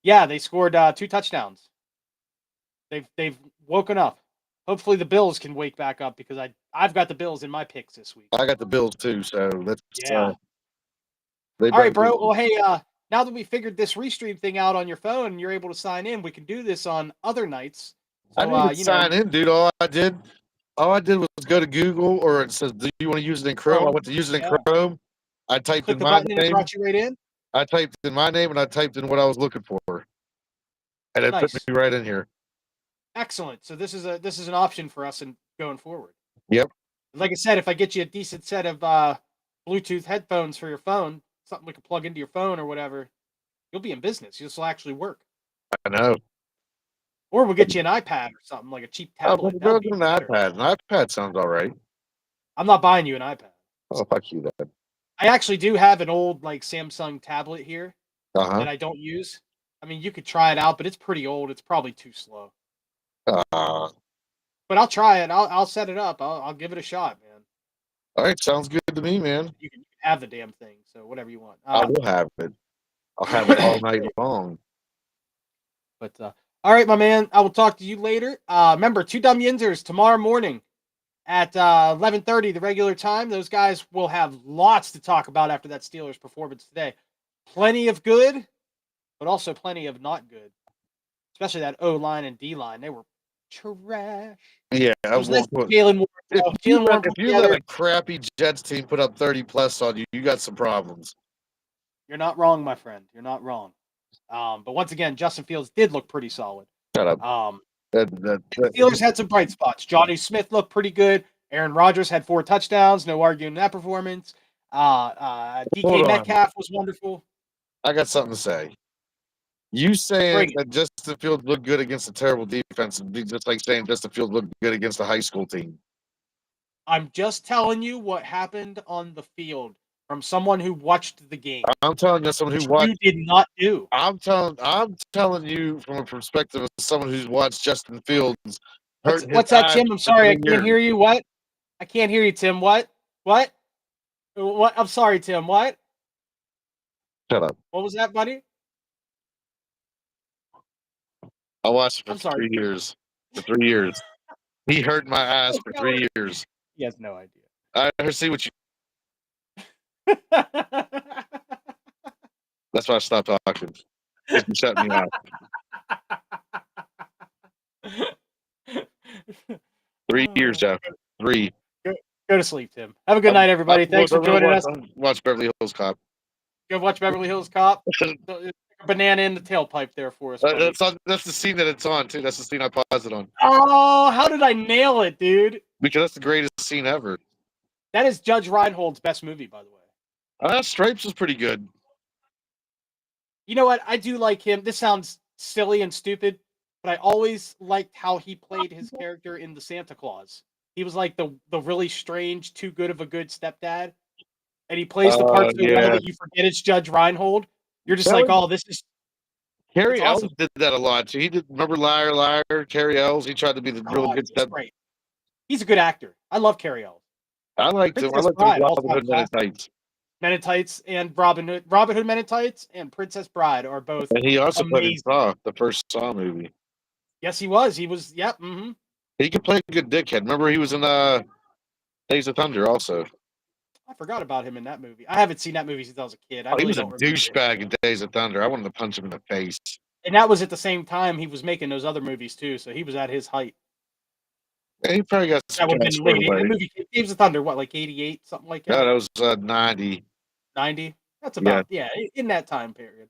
Yeah, they scored 2 touchdowns. They've woken up. Hopefully the Bills can wake back up because I've got the Bills in my picks this week. I got the Bills too, so let's. Yeah. All right, bro. Well, hey, now that we figured this restream thing out on your phone and you're able to sign in, we can do this on other nights. So, I didn't sign in, dude. All I did was go to Google, or it says, "Do you want to use it in Chrome?" I went to use it in Chrome. I typed in my name. And brought you right in. I typed in my name and I typed in what I was looking for, and it put me right in here. Excellent. So this is an option for us in going forward. Yep. Like I said, if I get you a decent set of Bluetooth headphones for your phone, something we can plug into your phone or whatever, you'll be in business. This will actually work. I know. Or we'll get you an iPad or something, like a cheap tablet. An iPad. An iPad sounds all right. I'm not buying you an iPad. Oh, fuck you then. I actually do have an old like Samsung tablet here that I don't use. I mean, you could try it out, but it's pretty old. It's probably too slow. But I'll try it. I'll set it up. I'll give it a shot, man. All right, sounds good to me, man. You can have the damn thing, so whatever you want. I will have it. I'll have it all night long. But all right, my man. I will talk to you later. Remember, 2 Dumb Yinzers tomorrow morning at 11:30, the regular time. Those guys will have lots to talk about after that Steelers performance today. Plenty of good, but also plenty of not good. Especially that O-line and D-line. They were trash. Yeah, It was nice with Jalen Warren. if though. you Jalen Warren let, if put you let together. a crappy Jets team put up 30 plus on you, you got some problems. You're not wrong, my friend. You're not wrong. But once again, Justin Fields did look pretty solid. Shut up. The Steelers had some bright spots. Johnny Smith looked pretty good. Aaron Rodgers had 4 touchdowns. No arguing that performance. Hold DK on. Metcalf was wonderful. I got something to say. You saying Bring it. that Justin Fields looked good against a terrible defense would be just like saying Justin Fields looked good against a high school team. I'm just telling you what happened on the field from someone who watched the game. I'm telling you, someone who You watched. did not do. I'm telling you from a perspective of someone who's watched Justin Fields. What's that, Tim? I'm sorry, I can't hear you. What? I can't hear you, Tim. What? What? What? I'm sorry, Tim. What? Shut up. What was that, buddy? I watched I'm for sorry. 3 years. For 3 years, he hurt my ass for 3 years. He has no idea. I never see what you. That's why I stopped talking. Because you shut me out. 3 years, Jeff. 3. Go to sleep, Tim. Have a good night, everybody. Thanks for joining us. Watch Beverly Hills Cop. Go watch Beverly Hills Cop. A banana in the tailpipe there for us, buddy. That's the scene that it's on, too. That's the scene I paused it on. Oh, how did I nail it, dude? Because that's the greatest scene ever. That is Judge Reinhold's best movie, by the way. Stripes was pretty good. You know what? I do like him. This sounds silly and stupid, but I always liked how he played his character in the Santa Claus. He was like the really strange, too good of a good stepdad. And he plays the part so well that you forget it's Judge Reinhold. You're just like, oh, this is Carrie Ells awesome. did that a lot too. He did. Remember Liar Liar? Carrie Ells. He tried to be the really good step. Great. He's a good actor. I love Carrie Ells. I liked him. I liked him. Robin Hood Men in Tights. Men in Tights and Robin Hood Men in Tights and Princess Bride are both. And he also amazing. played in Saw, the first Saw movie. Yes, he was. He was. Yep. Mm-hmm. He could play a good dickhead. Remember, he was in Days of Thunder also. I forgot about him in that movie. I haven't seen that movie since I was a kid. He was a douchebag in Days of Thunder. I wanted to punch him in the face. And that was at the same time he was making those other movies too, so he was at his height. Yeah, he probably got some that would have been late. The movie Days of Thunder, what, like 88, something like that? Yeah, that was 90. 90? That's about, yeah, in that time period.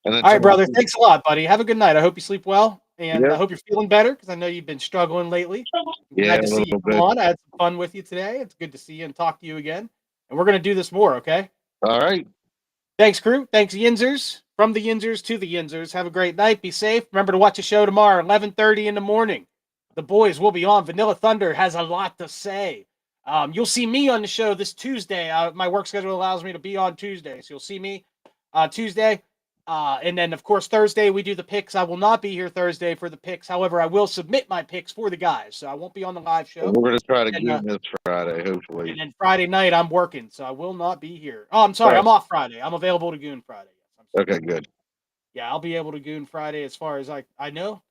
And all right, brother. Thanks a lot, buddy. Have a good night. I hope you sleep well, and I hope you're feeling better because I know you've been struggling lately. Glad to see you come on. I had some fun with you today. It's good to see you and talk to you again. And we're going to do this more, okay? All right. Thanks, crew. Thanks, Yinzers. From the Yinzers to the Yinzers. Have a great night. Be safe. Remember to watch the show tomorrow, 11:30 in the morning. The boys will be on. Vanilla Thunder has a lot to say. You'll see me on the show this Tuesday. My work schedule allows me to be on Tuesday, so you'll see me Tuesday. And then, of course, Thursday we do the picks. I will not be here Thursday for the picks. However, I will submit my picks for the guys, so I won't be on the live show. We're going to try to get this Friday, hopefully. And then Friday night I'm working, so I will not be here. Oh, I'm sorry. I'm off Friday. I'm available to Goon Friday. Yes, okay, good. Yeah, I'll be able to Goon Friday as far as I know.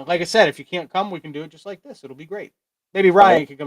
Like I said, if you can't come, we can do it just like this. It'll be great. Maybe Ryan can come